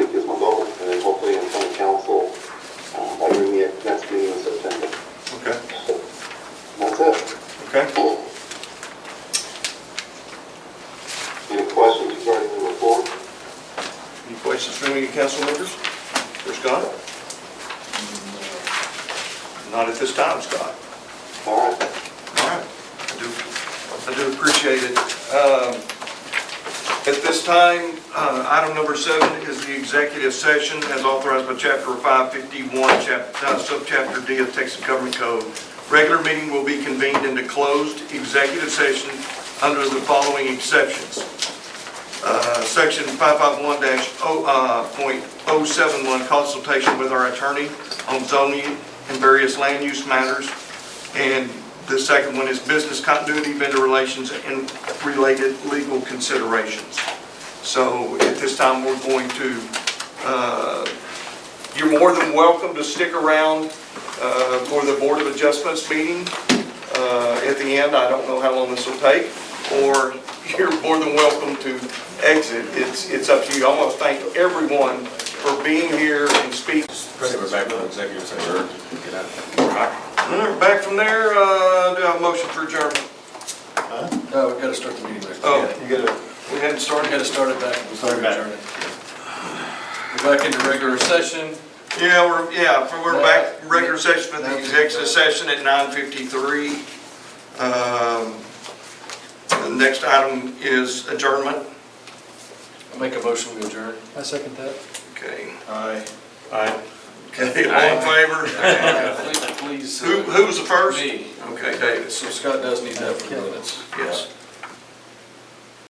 week is my goal, and then hopefully in front of council by your next meeting in September. Okay. That's it. Okay. Any questions regarding the report? Any questions from any council members? For Scott? Not at this time, Scott. All right. All right. I do appreciate it. At this time, item number 7 is the executive session as authorized by Chapter 551, Subchapter D of Texas Government Code. Regular meeting will be convened into closed executive session under the following exceptions. Section 551-071, consultation with our attorney on zoning and various land use matters. And the second one is business continuity, vendor relations, and related legal considerations. So at this time, we're going to, you're more than welcome to stick around for the Board of Adjustments meeting at the end. I don't know how long this will take, or you're more than welcome to exit. It's up to you. I want to thank everyone for being here and speaking. We're back from executive session. Get out. Back from there, do I have a motion for adjournment? No, we've got to start the meeting back. Oh, we hadn't We started? got to start it back before we adjourn it. We're back into regular sesssion. Yeah, we're back in regular session for the executive session at 9:53. The next item is adjournment. I'll make a motion, we adjourn. I second that. Okay. Aye. Aye. Okay, all in favor? Please. Who was the first? Me. Okay, David. So Scott does need that for the minutes. Yes.